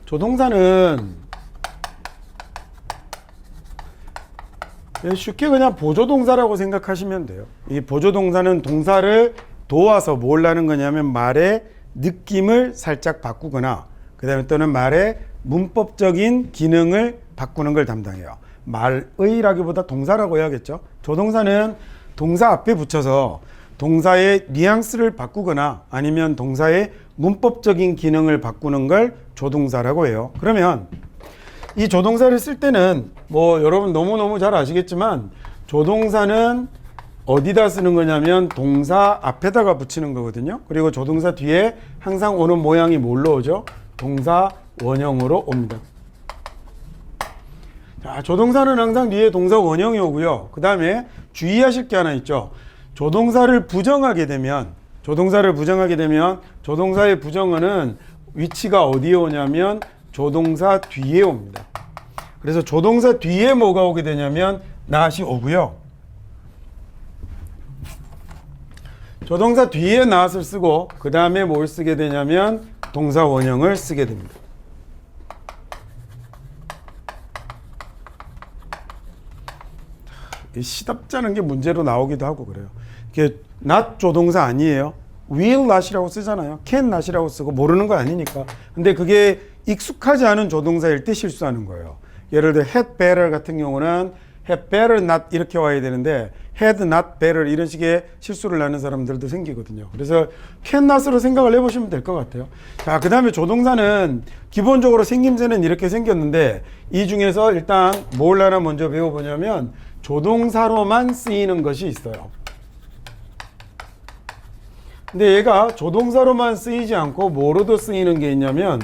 조동사는 쉽게 그냥 보조동사라고 생각하시면 돼요. 이 보조동사는 동사를 도와서 뭘 하는 거냐면 말의 느낌을 살짝 바꾸거나 그 다음에 또는 말의 문법적인 기능을 바꾸는 걸 담당해요. 말의라기보다 동사라고 해야겠죠. 조동사는 동사 앞에 붙여서 동사의 뉘앙스를 바꾸거나 아니면 동사의 문법적인 기능을 바꾸는 걸 조동사라고 해요. 그러면 이 조동사를 쓸 때는 뭐 여러분 너무너무 잘 아시겠지만 조동사는 어디다 쓰는 거냐면 동사 앞에다가 붙이는 거거든요. 그리고 조동사 뒤에 항상 오는 모양이 뭘로 오죠? 동사 원형으로 옵니다. 자, 조동사는 항상 뒤에 동사 원형이 오고요. 그 다음에 주의하실 게 하나 있죠. 조동사를 부정하게 되면 조동사의 부정어는 위치가 어디에 오냐면 조동사 뒤에 옵니다. 그래서 조동사 뒤에 뭐가 오게 되냐면 not이 오고요. 조동사 뒤에 not을 쓰고 그 다음에 뭘 쓰게 되냐면 동사 원형을 쓰게 됩니다. 시답잖은 게 문제로 나오기도 하고 그래요. 이게 not 조동사 아니에요. will not이라고 쓰잖아요. can not이라고 쓰고 모르는 거 아니니까. 근데 그게 익숙하지 않은 조동사일 때 실수하는 거예요. 예를 들어 had better 같은 경우는 had better not 이렇게 와야 되는데 had not better 이런 식의 실수를 하는 사람들도 생기거든요. 그래서 can not으로 생각을 해보시면 될 것 같아요. 자, 그 다음에 조동사는 기본적으로 생김새는 이렇게 생겼는데 이 중에서 일단 뭘 하나 먼저 배워보냐면 조동사로만 쓰이는 것이 있어요. 근데 얘가 조동사로만 쓰이지 않고 뭐로도 쓰이는 게 있냐면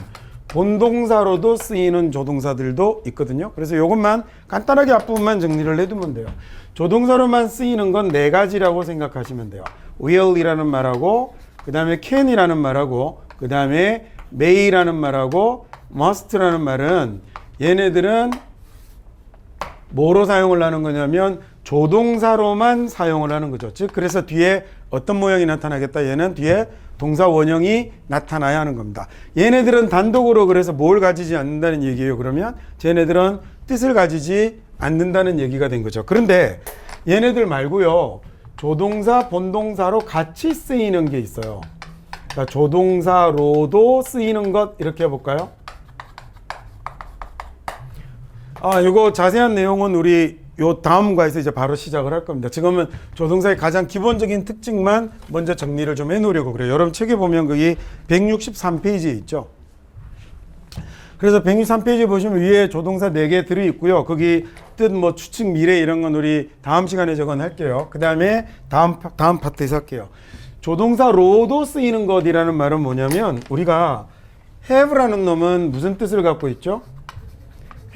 본동사로도 쓰이는 조동사들도 있거든요. 그래서 이것만 간단하게 앞부분만 정리를 해두면 돼요. 조동사로만 쓰이는 건 네 가지라고 생각하시면 돼요. will이라는 말하고 그 다음에 can이라는 말하고 그 다음에 may라는 말하고 must라는 말은 얘네들은 뭐로 사용을 하는 거냐면 조동사로만 사용을 하는 거죠. 즉 그래서 뒤에 어떤 모양이 나타나겠다. 얘는 뒤에 동사 원형이 나타나야 하는 겁니다. 얘네들은 단독으로 그래서 뭘 가지지 않는다는 얘기예요. 그러면 쟤네들은 뜻을 가지지 않는다는 얘기가 된 거죠. 그런데 얘네들 말고요. 조동사, 본동사로 같이 쓰이는 게 있어요. 그러니까 조동사로도 쓰이는 것 이렇게 해볼까요? 이거 자세한 내용은 우리 요 다음 과에서 이제 바로 시작을 할 겁니다. 지금은 조동사의 가장 기본적인 특징만 먼저 정리를 좀 해놓으려고 그래요. 여러분 책에 보면 거기 163페이지에 있죠. 그래서 163페이지 보시면 위에 조동사 4개 들어있고요. 거기 뜻, 뭐 추측, 미래 이런 건 우리 다음 시간에 적어놓을게요. 그 다음에 다음 파트에서 할게요. 조동사로도 쓰이는 것이라는 말은 뭐냐면 우리가 have라는 놈은 무슨 뜻을 갖고 있죠?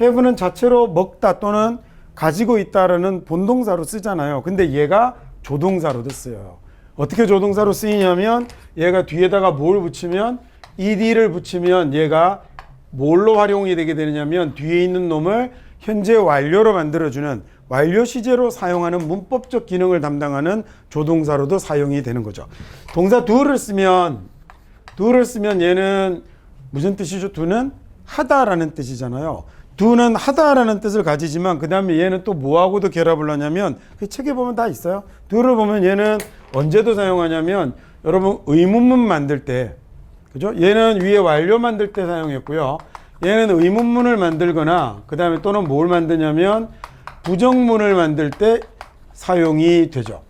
have는 자체로 먹다 또는 가지고 있다라는 본동사로 쓰잖아요. 근데 얘가 조동사로도 쓰여요. 어떻게 조동사로 쓰이냐면 얘가 뒤에다가 뭘 붙이면 ed를 붙이면 얘가 뭘로 활용이 되게 되느냐면 뒤에 있는 놈을 현재 완료로 만들어주는 완료 시제로 사용하는 문법적 기능을 담당하는 조동사로도 사용이 되는 거죠. 동사 do를 쓰면 얘는 무슨 뜻이죠? do는 하다라는 뜻이잖아요. do는 하다라는 뜻을 가지지만 그 다음에 얘는 또 뭐하고도 결합을 하냐면 그 책에 보면 다 있어요. do를 보면 얘는 언제도 사용하냐면 여러분 의문문 만들 때 그죠? 얘는 위에 완료 만들 때 사용했고요. 얘는 의문문을 만들거나 그 다음에 또는 뭘 만드냐면 부정문을 만들 때 사용이 되죠.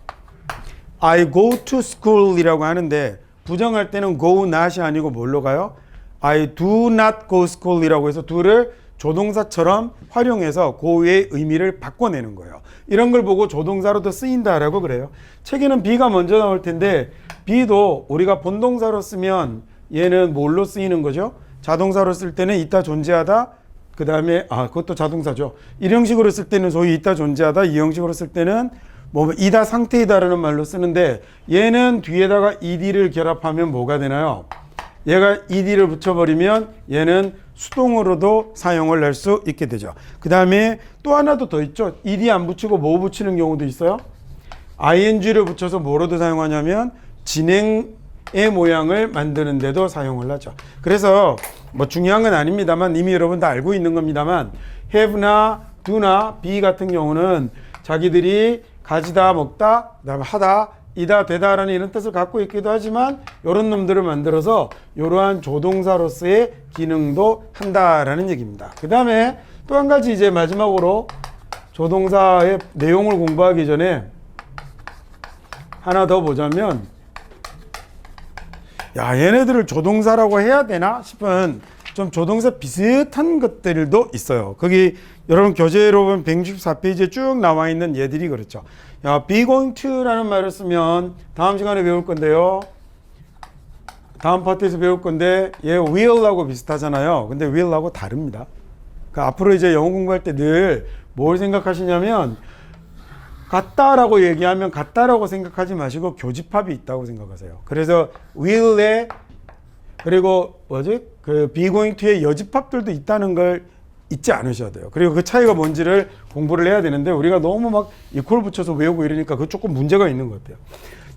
I go to school 이라고 하는데 부정할 때는 go not이 아니고 뭘로 가요? I do not go school 이라고 해서 do를 조동사처럼 활용해서 고의 의미를 바꿔내는 거예요. 이런 걸 보고 조동사로도 쓰인다라고 그래요. 책에는 be가 먼저 나올 텐데 be도 우리가 본동사로 쓰면 얘는 뭘로 쓰이는 거죠? 자동사로 쓸 때는 있다 존재하다 그 다음에 그것도 자동사죠. 이 형식으로 쓸 때는 소위 있다 존재하다 이 형식으로 쓸 때는 뭐 이다 상태이다라는 말로 쓰는데 얘는 뒤에다가 ed를 결합하면 뭐가 되나요? 얘가 ed를 붙여버리면 얘는 수동으로도 사용을 할 수 있게 되죠. 그 다음에 또 하나도 더 있죠. ed 안 붙이고 뭐 붙이는 경우도 있어요. ing를 붙여서 뭐로도 사용하냐면 진행 의 모양을 만드는데도 사용을 하죠. 그래서 뭐 중요한 건 아닙니다만 이미 여러분 다 알고 있는 겁니다만 have나 do나 be 같은 경우는 자기들이 가지다, 먹다, 그다음에 하다, 이다, 되다라는 이런 뜻을 갖고 있기도 하지만 이런 놈들을 만들어서 이러한 조동사로서의 기능도 한다라는 얘기입니다. 그 다음에 또 한 가지 이제 마지막으로 조동사의 내용을 공부하기 전에 하나 더 보자면 야 얘네들을 조동사라고 해야 되나 싶은 좀 조동사 비슷한 것들도 있어요. 거기 여러분 교재로 보면 164페이지에 쭉 나와 있는 얘들이 그렇죠. 야, be going to라는 말을 쓰면 다음 시간에 배울 건데요. 다음 파트에서 배울 건데 얘 will하고 비슷하잖아요. 근데 will하고 다릅니다. 그 앞으로 이제 영어 공부할 때 늘 뭘 생각하시냐면 같다라고 얘기하면 같다라고 생각하지 마시고 교집합이 있다고 생각하세요. 그래서 will에 그리고 그 be going to의 여집합들도 있다는 걸 잊지 않으셔야 돼요. 그리고 그 차이가 뭔지를 공부를 해야 되는데 우리가 너무 막 이퀄 붙여서 외우고 이러니까 그 조금 문제가 있는 것 같아요.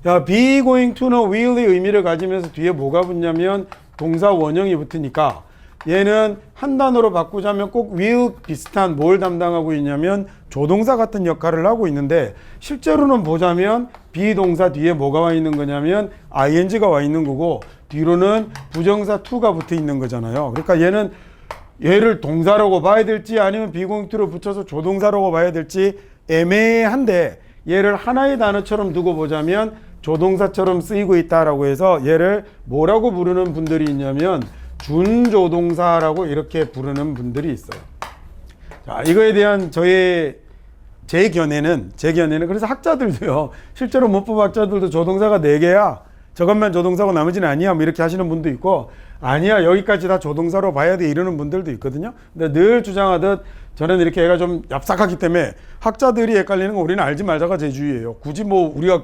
자, be going to는 will의 의미를 가지면서 뒤에 뭐가 붙냐면 동사 원형이 붙으니까 얘는 한 단어로 바꾸자면 꼭 will 비슷한 뭘 담당하고 있냐면 조동사 같은 역할을 하고 있는데 실제로는 보자면 be 동사 뒤에 뭐가 와 있는 거냐면 ing가 와 있는 거고 뒤로는 부정사 to가 붙어 있는 거잖아요. 그러니까 얘를 동사라고 봐야 될지 아니면 be going to를 붙여서 조동사라고 봐야 될지 애매한데 얘를 하나의 단어처럼 두고 보자면 조동사처럼 쓰이고 있다라고 해서 얘를 뭐라고 부르는 분들이 있냐면 준조동사라고 이렇게 부르는 분들이 있어요. 자, 이거에 대한 제 견해는 그래서 학자들도요. 실제로 문법 학자들도 조동사가 4개야. 저것만 조동사고 나머지는 아니야. 뭐 이렇게 하시는 분도 있고 아니야. 여기까지 다 조동사로 봐야 돼. 이러는 분들도 있거든요. 근데 늘 주장하듯 저는 이렇게 애가 좀 얍삭하기 때문에 학자들이 헷갈리는 거 우리는 알지 말자가 제 주의예요. 굳이 뭐 우리가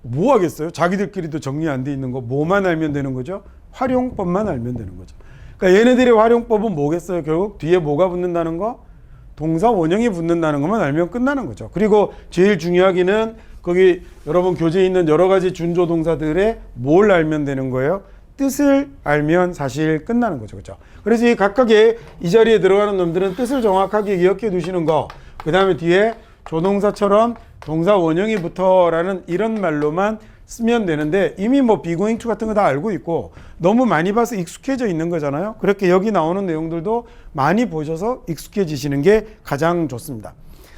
뭐 하겠어요? 자기들끼리도 정리 안 돼 있는 거 뭐만 알면 되는 거죠? 활용법만 알면 되는 거죠. 그러니까 얘네들의 활용법은 뭐겠어요? 결국 뒤에 뭐가 붙는다는 거? 동사 원형이 붙는다는 것만 알면 끝나는 거죠. 그리고 제일 중요하기는 거기 여러분 교재에 있는 여러 가지 준조동사들의 뭘 알면 되는 거예요? 뜻을 알면 사실 끝나는 거죠. 그렇죠? 그래서 이 각각의 이 자리에 들어가는 놈들은 뜻을 정확하게 기억해 두시는 거. 그 다음에 뒤에 조동사처럼 동사 원형이 붙어라는 이런 말로만 쓰면 되는데 이미 뭐 be going to 같은 거 다 알고 있고 너무 많이 봐서 익숙해져 있는 거잖아요. 그렇게 여기 나오는 내용들도 많이 보셔서 익숙해지시는 게 가장 좋습니다.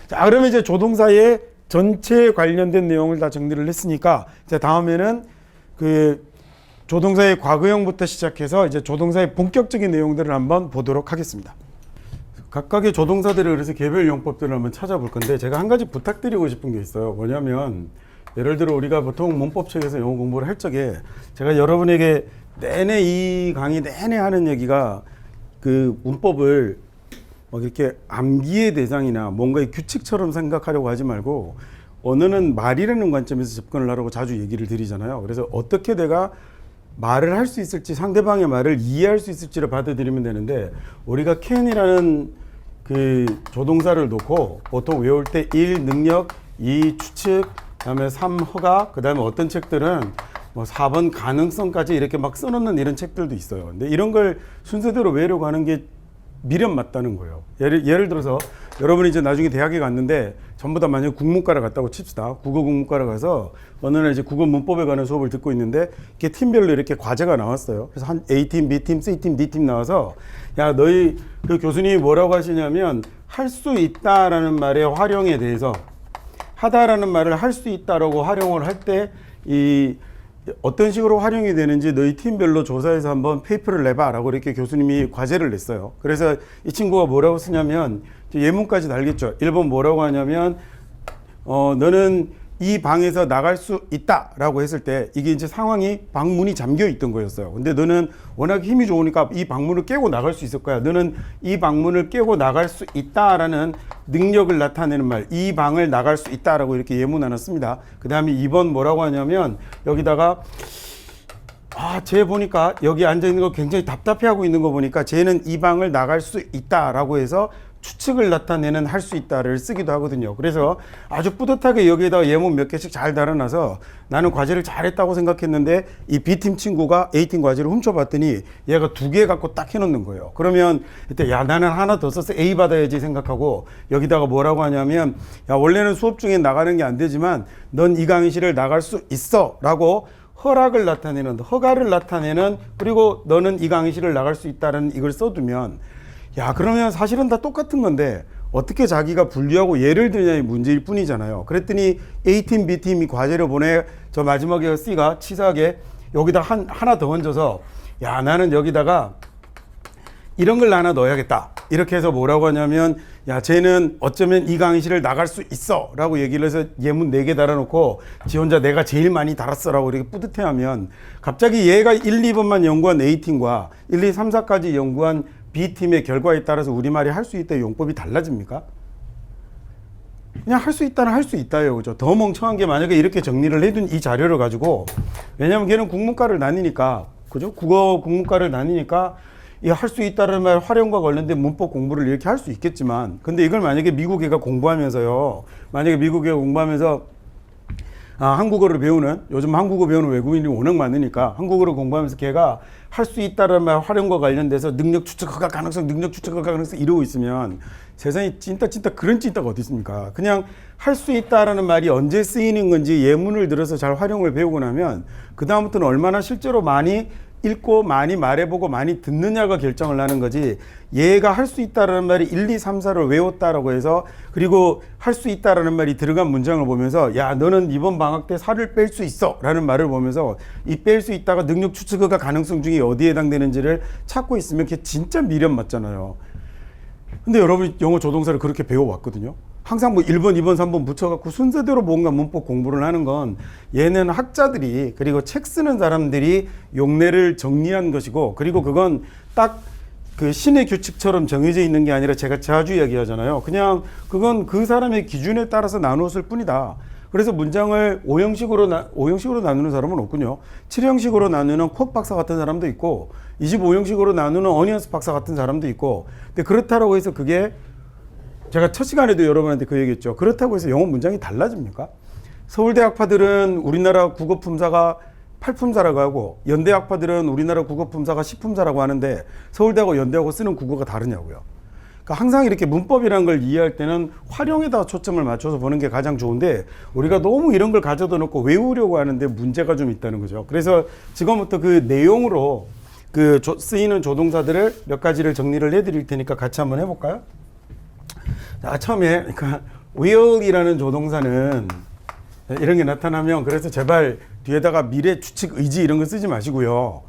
자, 그러면 이제 조동사의 전체 관련된 내용을 다 정리를 했으니까 이제 다음에는 그 조동사의 과거형부터 시작해서 이제 조동사의 본격적인 내용들을 한번 보도록 하겠습니다. 각각의 조동사들을 그래서 개별 용법들을 한번 찾아볼 건데 제가 한 가지 부탁드리고 싶은 게 있어요. 뭐냐면 예를 들어 우리가 보통 문법책에서 영어 공부를 할 적에 제가 여러분에게 내내 이 강의 내내 하는 얘기가 그 문법을 막 이렇게 암기의 대상이나 뭔가의 규칙처럼 생각하려고 하지 말고 언어는 말이라는 관점에서 접근을 하라고 자주 얘기를 드리잖아요. 그래서 어떻게 내가 말을 할 수 있을지 상대방의 말을 이해할 수 있을지를 받아들이면 되는데 우리가 can이라는 그 조동사를 놓고 보통 외울 때 1. 능력 2. 추측 그다음에 3. 허가 그다음에 어떤 책들은 뭐 4번 가능성까지 이렇게 막 써놓는 이런 책들도 있어요. 근데 이런 걸 순서대로 외우려고 하는 게 미련 맞다는 거예요. 예를 들어서 여러분이 이제 나중에 대학에 갔는데 전부 다 만약에 국문과를 갔다고 칩시다. 국어 국문과를 가서 어느 날 이제 국어 문법에 관한 수업을 듣고 있는데 이렇게 팀별로 이렇게 과제가 나왔어요. 그래서 한 A팀, B팀, C팀, D팀 나와서 야 너희 그 교수님이 뭐라고 하시냐면 할 수 있다라는 말의 활용에 대해서 하다라는 말을 할 수 있다라고 활용을 할 때 이 어떤 식으로 활용이 되는지 너희 팀별로 조사해서 한번 페이퍼를 내봐라고 이렇게 교수님이 과제를 냈어요. 그래서 이 친구가 뭐라고 쓰냐면 예문까지 달겠죠. 1번 뭐라고 하냐면 너는 이 방에서 나갈 수 있다라고 했을 때 이게 이제 상황이 방문이 잠겨 있던 거였어요. 근데 너는 워낙 힘이 좋으니까 이 방문을 깨고 나갈 수 있을 거야. 너는 이 방문을 깨고 나갈 수 있다라는 능력을 나타내는 말, 이 방을 나갈 수 있다라고 이렇게 예문 나눴습니다. 그 다음에 2번 뭐라고 하냐면 여기다가 쟤 보니까 여기 앉아 있는 거 굉장히 답답해하고 있는 거 보니까 쟤는 이 방을 나갈 수 있다라고 해서 추측을 나타내는 할 수 있다를 쓰기도 하거든요. 그래서 아주 뿌듯하게 여기에다가 예문 몇 개씩 잘 달아놔서 나는 과제를 잘했다고 생각했는데 이 B팀 친구가 A팀 과제를 훔쳐봤더니 얘가 2개 갖고 딱 해놓는 거예요. 그러면 이때 야 나는 하나 더 써서 A 받아야지 생각하고 여기다가 뭐라고 하냐면 야 원래는 수업 중에 나가는 게 안 되지만 넌 이 강의실을 나갈 수 있어 라고 허락을 나타내는 허가를 나타내는 그리고 너는 이 강의실을 나갈 수 있다는 이걸 써두면 야 그러면 사실은 다 똑같은 건데 어떻게 자기가 분류하고 예를 들냐의 문제일 뿐이잖아요. 그랬더니 A팀 B팀이 과제를 보내 저 마지막에 C가 치사하게 여기다 하나 더 얹어서 야 나는 여기다가 이런 걸 하나 넣어야겠다 이렇게 해서 뭐라고 하냐면 야 쟤는 어쩌면 이 강의실을 나갈 수 있어 라고 얘기를 해서 예문 4개 달아놓고 지 혼자 내가 제일 많이 달았어 라고 이렇게 뿌듯해하면 갑자기 얘가 1, 2번만 연구한 A팀과 1, 2, 3, 4까지 연구한 B팀의 결과에 따라서 우리말이 할 수 있다의 용법이 달라집니까? 그냥 할 수 있다는 할 수 있다예요. 그죠? 더 멍청한 게 만약에 이렇게 정리를 해둔 이 자료를 가지고 왜냐면 걔는 국문과를 나뉘니까 그죠? 국어 국문과를 나뉘니까 이 할 수 있다는 말 활용과 관련된 문법 공부를 이렇게 할 수 있겠지만 근데 이걸 만약에 미국 애가 공부하면서요. 만약에 미국 애가 공부하면서 한국어를 배우는 요즘 한국어 배우는 외국인이 워낙 많으니까 한국어를 공부하면서 걔가 할 수 있다는 말 활용과 관련돼서 능력 추측 허가 가능성 이러고 있으면 세상에 찐따 그런 찐따가 어디 있습니까? 그냥 할 수 있다라는 말이 언제 쓰이는 건지 예문을 들어서 잘 활용을 배우고 나면 그 다음부터는 얼마나 실제로 많이 읽고 많이 말해보고 많이 듣느냐가 결정을 하는 거지 얘가 할 수 있다라는 말이 1, 2, 3, 4를 외웠다라고 해서 그리고 할 수 있다라는 말이 들어간 문장을 보면서 야 너는 이번 방학 때 살을 뺄 수 있어 라는 말을 보면서 이 뺄 수 있다가 능력 추측과 가능성 중에 어디에 해당되는지를 찾고 있으면 그게 진짜 미련 맞잖아요. 근데 여러분이 영어 조동사를 그렇게 배워왔거든요. 항상 뭐 1번, 2번, 3번 붙여갖고 순서대로 뭔가 문법 공부를 하는 건 얘는 학자들이 그리고 책 쓰는 사람들이 용례를 정리한 것이고 그리고 그건 딱 그 신의 규칙처럼 정해져 있는 게 아니라 제가 자주 이야기하잖아요. 그냥 그건 그 사람의 기준에 따라서 나누었을 뿐이다. 그래서 문장을 5형식으로 나누는 사람은 없군요. 7형식으로 나누는 콕 박사 같은 사람도 있고 25형식으로 나누는 어니언스 박사 같은 사람도 있고 근데 그렇다고 해서 그게 제가 첫 시간에도 여러분한테 그 얘기했죠. 그렇다고 해서 영어 문장이 달라집니까? 서울대 학파들은 우리나라 국어 품사가 8품사라고 하고 연대 학파들은 우리나라 국어 품사가 10품사라고 하는데 서울대하고 연대하고 쓰는 국어가 다르냐고요. 그러니까 항상 이렇게 문법이라는 걸 이해할 때는 활용에다 초점을 맞춰서 보는 게 가장 좋은데 우리가 너무 이런 걸 가져다 놓고 외우려고 하는데 문제가 좀 있다는 거죠. 그래서 지금부터 그 내용으로 그 쓰이는 조동사들을 몇 가지를 정리를 해드릴 테니까 같이 한번 해볼까요? 자, 처음에 그러니까 will이라는 조동사는 이런 게 나타나면 그래서 제발 뒤에다가 미래 추측 의지 이런 거 쓰지 마시고요.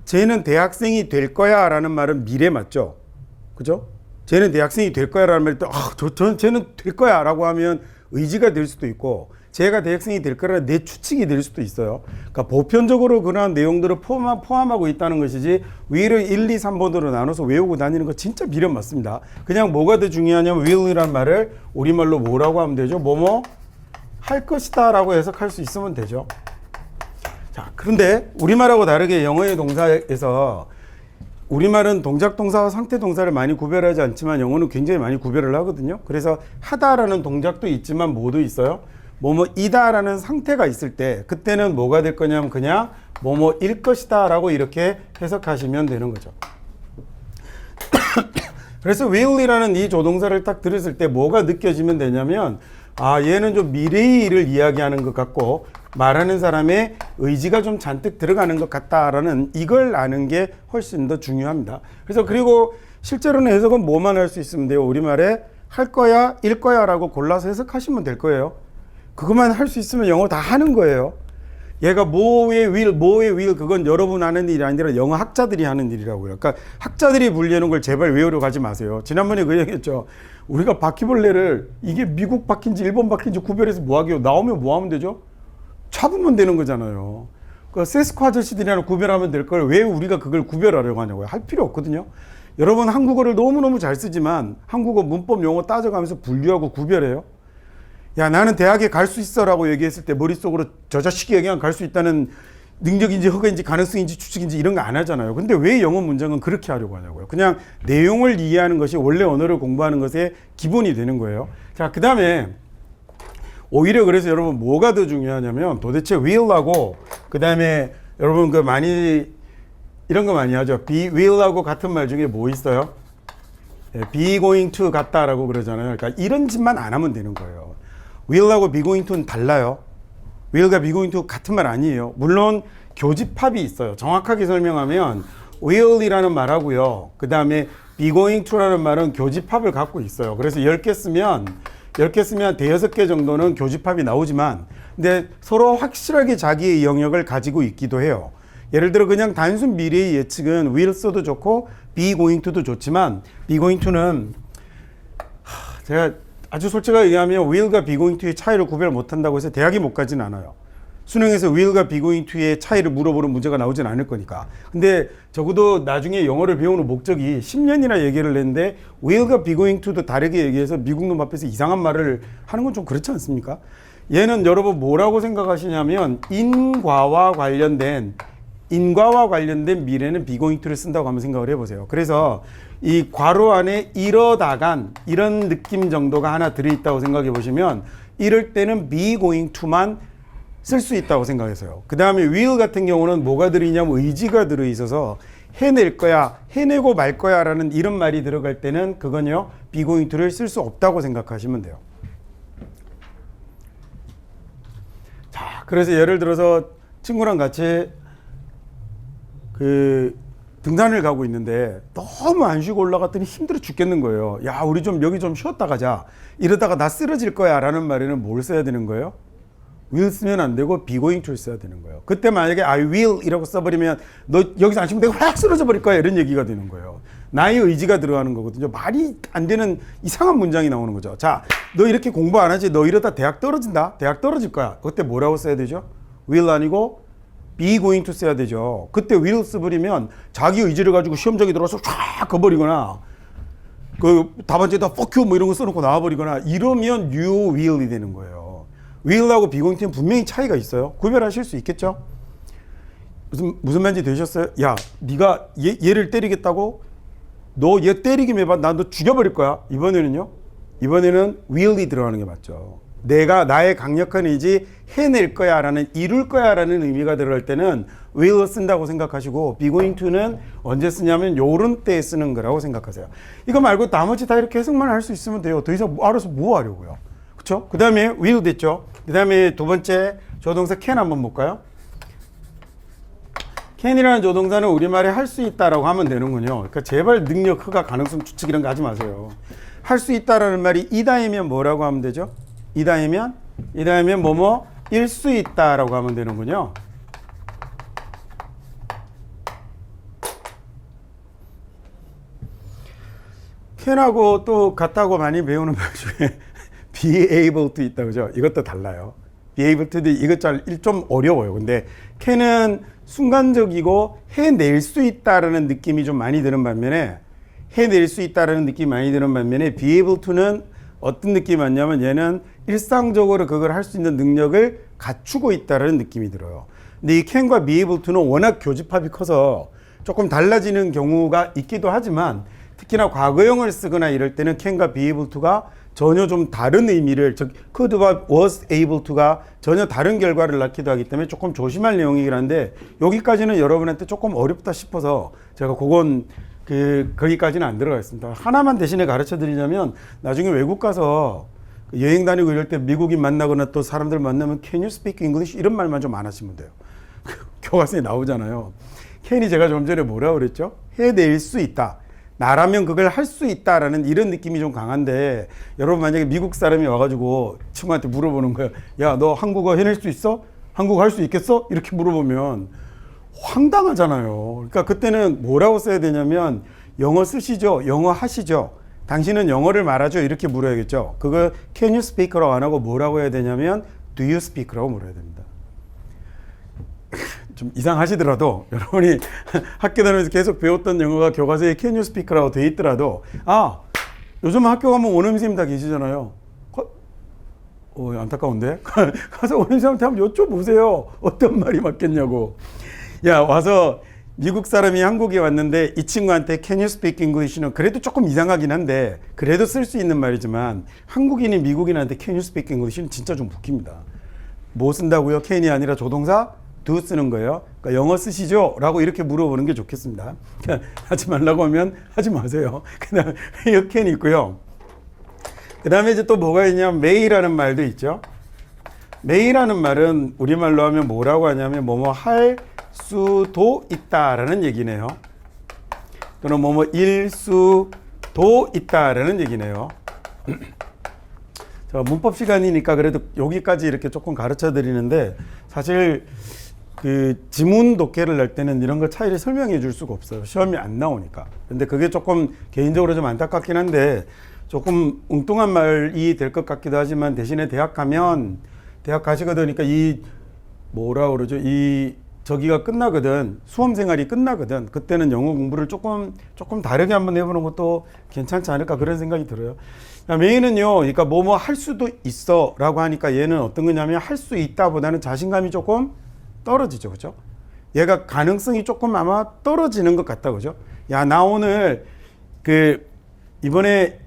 쟤는 대학생이 될 거야 라는 말은 미래 맞죠? 그죠? 쟤는 대학생이 될 거야 라는 말이 또 쟤는 될 거야 라고 하면 의지가 될 수도 있고 쟤가 대학생이 될 거라 내 추측이 될 수도 있어요. 그러니까 보편적으로 그러한 내용들을 포함하고 있다는 것이지 will을 1, 2, 3번으로 나눠서 외우고 다니는 거 진짜 미련 맞습니다. 그냥 뭐가 더 중요하냐면 will이란 말을 우리말로 뭐라고 하면 되죠? 뭐뭐 할 것이다 라고 해석할 수 있으면 되죠. 자, 그런데 우리말하고 다르게 영어의 동사에서 우리말은 동작 동사와 상태 동사를 많이 구별하지 않지만 영어는 굉장히 많이 구별을 하거든요. 그래서 하다라는 동작도 있지만 뭐도 있어요? 뭐뭐이다라는 상태가 있을 때 그때는 뭐가 될 거냐면 그냥 뭐뭐일 것이다 라고 이렇게 해석하시면 되는 거죠. 그래서 will이라는 이 조동사를 딱 들었을 때 뭐가 느껴지면 되냐면 얘는 좀 미래의 일을 이야기하는 것 같고 말하는 사람의 의지가 좀 잔뜩 들어가는 것 같다라는 이걸 아는 게 훨씬 더 중요합니다. 그래서 그리고 실제로는 해석은 뭐만 할 수 있으면 돼요. 우리말에 할 거야, 일 거야 라고 골라서 해석하시면 될 거예요. 그것만 할 수 있으면 영어 다 하는 거예요. 얘가 뭐의 will 그건 여러분 하는 일이 아니라 영어 학자들이 하는 일이라고요. 그러니까 학자들이 분류하는 걸 제발 외우려고 하지 마세요. 지난번에 그 얘기했죠. 우리가 바퀴벌레를 이게 미국 바퀴인지 일본 바퀴인지 구별해서 뭐 하게요? 나오면 뭐 하면 되죠? 잡으면 되는 거잖아요. 그 세스코 아저씨들이랑 구별하면 될 걸 왜 우리가 그걸 구별하려고 하냐고요. 할 필요 없거든요. 여러분 한국어를 너무너무 잘 쓰지만 한국어 문법 용어 따져가면서 분류하고 구별해요. 야 나는 대학에 갈 수 있어 라고 얘기했을 때 머릿속으로 저 자식이 얘기하면 갈 수 있다는 능력인지 허가인지 가능성인지 추측인지 이런 거 안 하잖아요. 근데 왜 영어 문장은 그렇게 하려고 하냐고요. 그냥 내용을 이해하는 것이 원래 언어를 공부하는 것의 기본이 되는 거예요. 자, 그 다음에 오히려 그래서 여러분 뭐가 더 중요하냐면 도대체 will하고 그 다음에 여러분 그 많이 이런 거 많이 하죠. be will하고 같은 말 중에 뭐 있어요? be going to 같다라고 그러잖아요. 그러니까 이런 짓만 안 하면 되는 거예요. will하고 be going to는 달라요. will과 be going to 같은 말 아니에요. 물론 교집합이 있어요. 정확하게 설명하면 will이라는 말하고요. 그 다음에 be going to라는 말은 교집합을 갖고 있어요. 그래서 10개 쓰면 대여섯 개 정도는 교집합이 나오지만 근데 서로 확실하게 자기의 영역을 가지고 있기도 해요. 예를 들어 그냥 단순 미래의 예측은 will 써도 좋고 be going to도 좋지만 be going to는 제가 아주 솔직하게 얘기하면 will과 be going to의 차이를 구별 못한다고 해서 대학에 못 가진 않아요. 수능에서 will과 be going to의 차이를 물어보는 문제가 나오진 않을 거니까. 근데 적어도 나중에 영어를 배우는 목적이 10년이나 얘기를 했는데 will과 be going to도 다르게 얘기해서 미국 놈 앞에서 이상한 말을 하는 건 좀 그렇지 않습니까? 얘는 여러분 뭐라고 생각하시냐면 인과와 관련된 미래는 be going to를 쓴다고 한번 생각을 해보세요. 그래서 이 괄호 안에 이러다간 이런 느낌 정도가 하나 들어있다고 생각해 보시면 이럴 때는 be going to만 쓸 수 있다고 생각해서요. 그 다음에 will 같은 경우는 뭐가 들어있냐면 의지가 들어있어서 해낼 거야, 해내고 말 거야 라는 이런 말이 들어갈 때는 그건요 be going to를 쓸 수 없다고 생각하시면 돼요. 자, 그래서 예를 들어서 친구랑 같이 그 등산을 가고 있는데 너무 안 쉬고 올라갔더니 힘들어 죽겠는 거예요. 야, 우리 좀 여기 좀 쉬었다 가자. 이러다가 나 쓰러질 거야 라는 말에는 뭘 써야 되는 거예요? will 쓰면 안 되고 be going to를 써야 되는 거예요. 그때 만약에 I will 이라고 써버리면 너 여기서 안 쉬면 내가 확 쓰러져 버릴 거야 이런 얘기가 되는 거예요. 나의 의지가 들어가는 거거든요. 말이 안 되는 이상한 문장이 나오는 거죠. 자, 너 이렇게 공부 안 하지? 너 이러다 대학 떨어진다? 대학 떨어질 거야. 그때 뭐라고 써야 되죠? will 아니고 be going to 써야 되죠. 그때 will 써버리면 자기 의지를 가지고 시험장에 들어와서 쫙 가버리거나 그 답안지에다 fuck you 뭐 이런 거 써놓고 나와버리거나 이러면 you will이 되는 거예요. will하고 be going to는 분명히 차이가 있어요. 구별하실 수 있겠죠? 무슨 말인지 되셨어요? 야, 네가 얘를 때리겠다고? 너 얘 때리기만 해봐. 난 너 죽여버릴 거야. 이번에는 will이 들어가는 게 맞죠. 내가 나의 강력한 의지 해낼 거야 라는 이룰 거야 라는 의미가 들어갈 때는 will 쓴다고 생각하시고 be going to는 언제 쓰냐면 요런 때에 쓰는 거라고 생각하세요. 이거 말고 나머지 다 이렇게 해석만 할 수 있으면 돼요. 더 이상 알아서 뭐 하려고요. 그쵸? 그 다음에 will 됐죠. 그 다음에 두 번째 조동사 can 한번 볼까요? can이라는 조동사는 우리말에 할 수 있다라고 하면 되는군요. 그러니까 제발 능력, 허가, 가능성, 추측 이런 거 하지 마세요. 할 수 있다라는 말이 이다이면 뭐라고 하면 되죠? 이다이면 뭐뭐 일 수 있다라고 하면 되는군요. can하고 또 같다고 많이 배우는 말 중에 be able to 있다 그죠? 이것도 달라요. be able to도 이것 좀 어려워요. 근데 can은 순간적이고 해낼 수 있다라는 느낌이 좀 많이 드는 반면에 해낼 수 있다라는 느낌이 많이 드는 반면에 be able to는 어떤 느낌이 많냐면 얘는 일상적으로 그걸 할 수 있는 능력을 갖추고 있다라는 느낌이 들어요. 근데 이 can과 be able to는 워낙 교집합이 커서 조금 달라지는 경우가 있기도 하지만 특히나 과거형을 쓰거나 이럴 때는 can과 be able to가 전혀 좀 다른 의미를 즉 could와 was able to가 전혀 다른 결과를 낳기도 하기 때문에 조금 조심할 내용이긴 한데 여기까지는 여러분한테 조금 어렵다 싶어서 제가 그건 거기까지는 안 들어가겠습니다. 하나만 대신에 가르쳐 드리자면 나중에 외국 가서 여행 다니고 이럴 때 미국인 만나거나 또 사람들 만나면 Can you speak English? 이런 말만 좀 안 하시면 돼요. 교과서에 나오잖아요. can이 제가 좀 전에 뭐라고 그랬죠? 해낼 수 있다. 나라면 그걸 할 수 있다라는 이런 느낌이 좀 강한데 여러분 만약에 미국 사람이 와가지고 친구한테 물어보는 거야. 야, 너 한국어 해낼 수 있어? 한국어 할 수 있겠어? 이렇게 물어보면 황당하잖아요. 그러니까 그때는 뭐라고 써야 되냐면 영어 쓰시죠? 영어 하시죠? 당신은 영어를 말하죠? 이렇게 물어야겠죠. 그거 can you speak라고 안 하고 뭐라고 해야 되냐면 do you speak라고 물어야 됩니다. 좀 이상하시더라도 여러분이 학교 다니면서 계속 배웠던 영어가 교과서에 can you speak라고 돼 있더라도 요즘 학교 가면 원어민 선생님 다 계시잖아요. 안타까운데 가서 원어민 선생님한테 한번 여쭤보세요. 어떤 말이 맞겠냐고. 야, 와서 미국 사람이 한국에 왔는데 이 친구한테 Can you speak English는 그래도 조금 이상하긴 한데 그래도 쓸 수 있는 말이지만 한국인이 미국인한테 Can you speak English는 진짜 좀 웃깁니다. 뭐 쓴다고요? can이 아니라 조동사 do 쓰는 거예요. 그러니까 영어 쓰시죠? 라고 이렇게 물어보는 게 좋겠습니다. 하지 말라고 하면 하지 마세요. 그 다음에 이 can 있고요. 그 다음에 이제 또 뭐가 있냐면 may라는 말도 있죠. may라는 말은 우리말로 하면 뭐라고 하냐면 뭐뭐 할 수도 있다라는 얘기네요. 또는 뭐뭐 일 수도 있다라는 얘기네요. 자, 문법 시간이니까 그래도 여기까지 이렇게 조금 가르쳐 드리는데 사실 그 지문 독해를 낼 때는 이런 거 차이를 설명해 줄 수가 없어요. 시험이 안 나오니까. 근데 그게 조금 개인적으로 좀 안타깝긴 한데 조금 ung뚱한 말이 될 것 같기도 하지만 대신에 대학 가면 대학 가시게 되니까 이 뭐라 그러죠? 이 저기가 끝나거든. 수험 생활이 끝나거든. 그때는 영어 공부를 조금 다르게 한번 해보는 것도 괜찮지 않을까 그런 생각이 들어요. 메인은요, 그러니까 뭐뭐 할 수도 있어 라고 하니까 얘는 어떤 거냐면 할 수 있다보다는 자신감이 조금 떨어지죠. 그죠? 얘가 가능성이 조금 아마 떨어지는 것 같다. 그죠? 야, 나 오늘 이번에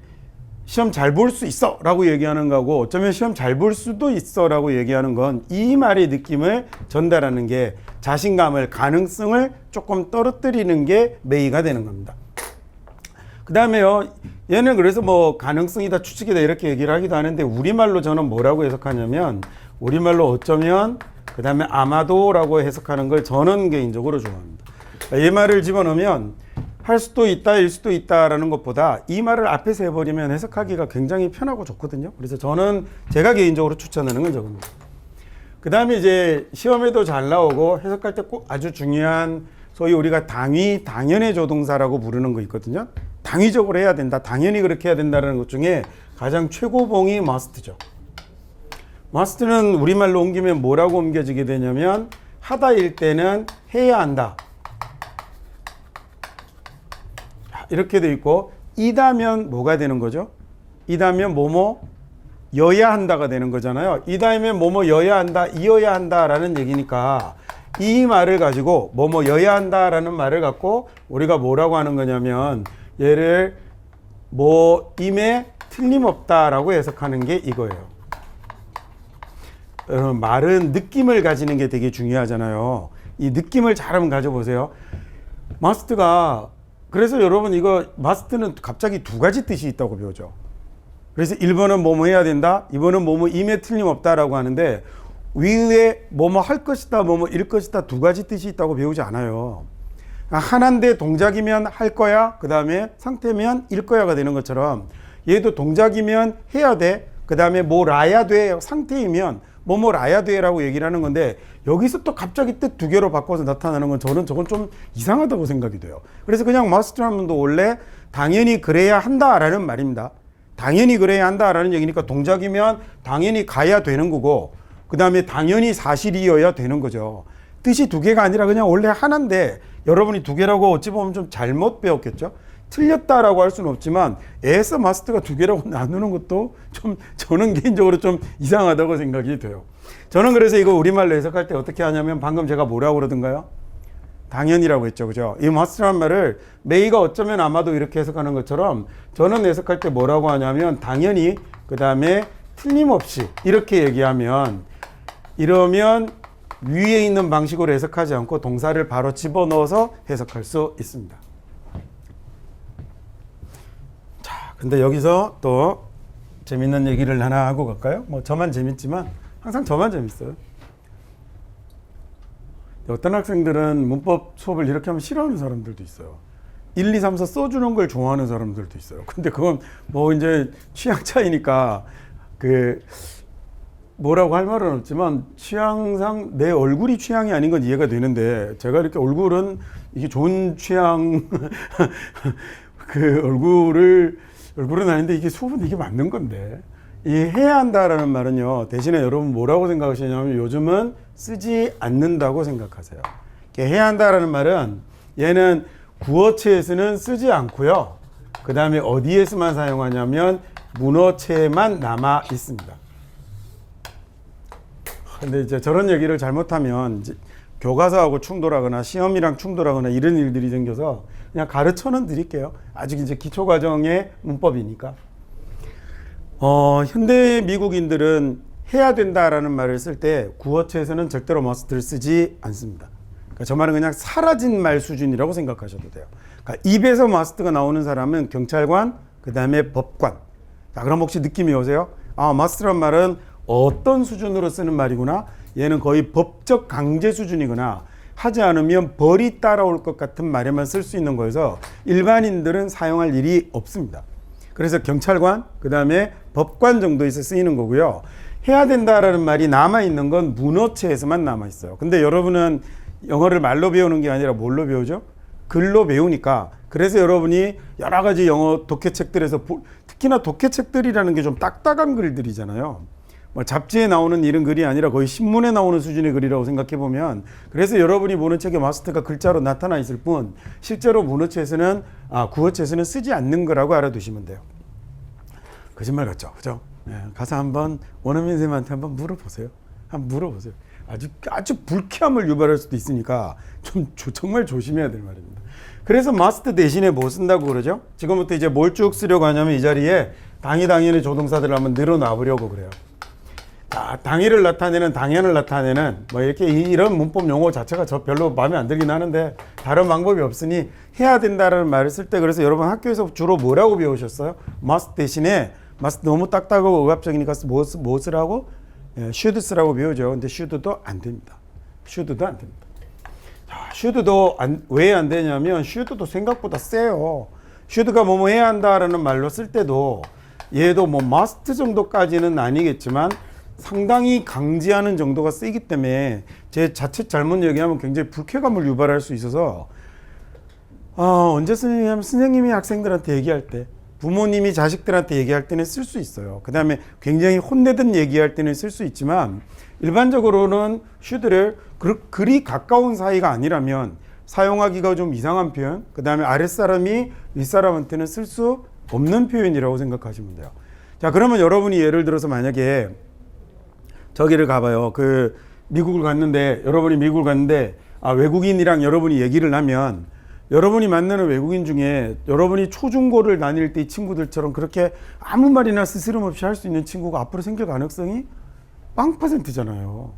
시험 잘 볼 수 있어 라고 얘기하는 거고 어쩌면 시험 잘 볼 수도 있어 라고 얘기하는 건 이 말의 느낌을 전달하는 게 자신감을 가능성을 조금 떨어뜨리는 게 메이가 되는 겁니다. 그 다음에요 얘는 그래서 뭐 가능성이다 추측이다 이렇게 얘기를 하기도 하는데 우리말로 저는 뭐라고 해석하냐면 우리말로 어쩌면 그 다음에 아마도 라고 해석하는 걸 저는 개인적으로 좋아합니다. 이 말을 집어넣으면 할 수도 있다, 일 수도 있다라는 것보다 이 말을 앞에서 해버리면 해석하기가 굉장히 편하고 좋거든요. 그래서 저는 제가 개인적으로 추천하는 건 저겁니다. 그 다음에 이제 시험에도 잘 나오고 해석할 때 꼭 아주 중요한 소위 우리가 당연의 조동사라고 부르는 거 있거든요. 당위적으로 해야 된다, 당연히 그렇게 해야 된다는 것 중에 가장 최고봉이 must죠. must는 우리말로 옮기면 뭐라고 옮겨지게 되냐면 하다일 때는 해야 한다. 이렇게 돼 있고 이다면 뭐가 되는 거죠? 이다면 뭐뭐 여야 한다가 되는 거잖아요. 이다면 뭐뭐 여야 한다, 이어야 한다라는 얘기니까 이 말을 가지고 뭐뭐 여야 한다라는 말을 갖고 우리가 뭐라고 하는 거냐면 얘를 뭐임에 틀림없다라고 해석하는 게 이거예요. 여러분 말은 느낌을 가지는 게 되게 중요하잖아요. 이 느낌을 잘 한번 가져보세요. must가 그래서 여러분 이거 must는 갑자기 두 가지 뜻이 있다고 배우죠. 그래서 1번은 뭐뭐 해야 된다, 2번은 뭐뭐 임에 틀림없다라고 하는데 위에 뭐뭐 할 것이다, 뭐뭐 일 것이다 두 가지 뜻이 있다고 배우지 않아요. 하나인데 동작이면 할 거야, 그 다음에 상태면 일 거야가 되는 것처럼 얘도 동작이면 해야 돼, 그 다음에 뭐 라야 돼, 상태이면 뭐뭐 라야 돼라고 얘기를 하는 건데 여기서 또 갑자기 뜻 두 개로 바꿔서 나타나는 건 저는 저건 좀 이상하다고 생각이 돼요. 그래서 그냥 must라는 도 원래 당연히 그래야 한다라는 말입니다. 당연히 그래야 한다라는 얘기니까 동작이면 당연히 가야 되는 거고 그 다음에 당연히 사실이어야 되는 거죠. 뜻이 두 개가 아니라 그냥 원래 하나인데 여러분이 두 개라고 어찌 보면 좀 잘못 배웠겠죠. 틀렸다라고 할 수는 없지만 as must가 두 개라고 나누는 것도 좀 저는 개인적으로 좀 이상하다고 생각이 돼요. 저는 그래서 이거 우리말로 해석할 때 어떻게 하냐면 방금 제가 뭐라고 그러던가요? 당연이라고 했죠. 그죠? 이 must라는 말을 may가 어쩌면 아마도 이렇게 해석하는 것처럼 저는 해석할 때 뭐라고 하냐면 당연히 그 다음에 틀림없이 이렇게 얘기하면 이러면 위에 있는 방식으로 해석하지 않고 동사를 바로 집어넣어서 해석할 수 있습니다. 자, 근데 여기서 또 재밌는 얘기를 하나 하고 갈까요? 뭐 저만 재밌지만 항상 저만 재밌어요. 어떤 학생들은 문법 수업을 이렇게 하면 싫어하는 사람들도 있어요. 1, 2, 3, 4 써주는 걸 좋아하는 사람들도 있어요. 근데 그건 뭐 이제 취향 차이니까 뭐라고 할 말은 없지만 취향상 내 얼굴이 취향이 아닌 건 이해가 되는데 제가 이렇게 얼굴은 이게 좋은 취향 얼굴은 아닌데 이게 수업은 이게 맞는 건데 이 해야 한다라는 말은요 대신에 여러분 뭐라고 생각하시냐면 요즘은 쓰지 않는다고 생각하세요. 해야 한다라는 말은 얘는 구어체에서는 쓰지 않고요. 그 다음에 어디에서만 사용하냐면 문어체에만 남아 있습니다. 근데 이제 저런 얘기를 잘못하면 이제 교과서하고 충돌하거나 시험이랑 충돌하거나 이런 일들이 생겨서 그냥 가르쳐는 드릴게요. 아직 이제 기초과정의 문법이니까. 현대 미국인들은 해야 된다라는 말을 쓸 때 구어체에서는 절대로 must를 쓰지 않습니다. 그러니까 저 말은 그냥 사라진 말 수준이라고 생각하셔도 돼요. 그러니까 입에서 must가 나오는 사람은 경찰관, 그 다음에 법관. 자, 그럼 혹시 느낌이 오세요? must란 말은 어떤 수준으로 쓰는 말이구나. 얘는 거의 법적 강제 수준이거나 하지 않으면 벌이 따라올 것 같은 말에만 쓸 수 있는 거여서 일반인들은 사용할 일이 없습니다. 그래서 경찰관, 그 다음에 법관 정도에서 쓰이는 거고요. 해야 된다라는 말이 남아있는 건 문어체에서만 남아있어요. 근데 여러분은 영어를 말로 배우는 게 아니라 뭘로 배우죠? 글로 배우니까. 그래서 여러분이 여러 가지 영어 독해책들에서 특히나 독해책들이라는 게 좀 딱딱한 글들이잖아요. 뭐 잡지에 나오는 이런 글이 아니라 거의 신문에 나오는 수준의 글이라고 생각해 보면, 그래서 여러분이 보는 책에 must가 글자로 나타나 있을 뿐 실제로 문어체에서는 구어체에서는 쓰지 않는 거라고 알아두시면 돼요. 거짓말 같죠, 그죠? 가서 한번 원어민 선생님한테 한번 물어보세요. 한번 물어보세요. 아주 불쾌함을 유발할 수도 있으니까 정말 조심해야 될 말입니다. 그래서 must 대신에 뭐 쓴다고 그러죠? 지금부터 이제 뭘 쭉 쓰려고 하냐면 이 자리에 당연히 조동사들을 한번 늘어놔 보려고 그래요. 당위를 나타내는, 당연을 나타내는 뭐 이렇게 이런 문법 용어 자체가 저 별로 마음에 안 들긴 하는데 다른 방법이 없으니 해야 된다는 말을 쓸 때, 그래서 여러분 학교에서 주로 뭐라고 배우셨어요? must 대신에 must 너무 딱딱하고 억압적이니까 뭐 쓰라고? should 쓰라고 배우죠. 근데 should도 안 됩니다. should도 안 됩니다. 자, should도 왜 안 되냐면 should도 생각보다 세요. should가 뭐뭐 해야 한다라는 말로 쓸 때도 얘도 뭐 must 정도까지는 아니겠지만 상당히 강제하는 정도가 세기 때문에 제 자칫 잘못 얘기하면 굉장히 불쾌감을 유발할 수 있어서 언제 쓰냐면 선생님이 학생들한테 얘기할 때, 부모님이 자식들한테 얘기할 때는 쓸 수 있어요. 그 다음에 굉장히 혼내든 얘기할 때는 쓸 수 있지만 일반적으로는 should를 그리 가까운 사이가 아니라면 사용하기가 좀 이상한 표현, 그 다음에 아랫사람이 윗사람한테는 쓸 수 없는 표현이라고 생각하시면 돼요. 자, 그러면 여러분이 예를 들어서 만약에 저기를 가봐요. 미국을 갔는데, 여러분이 미국을 갔는데, 외국인이랑 여러분이 얘기를 하면, 여러분이 만나는 외국인 중에 여러분이 초중고를 다닐 때 이 친구들처럼 그렇게 아무 말이나 스스럼 없이 할 수 있는 친구가 앞으로 생길 가능성이 0%잖아요.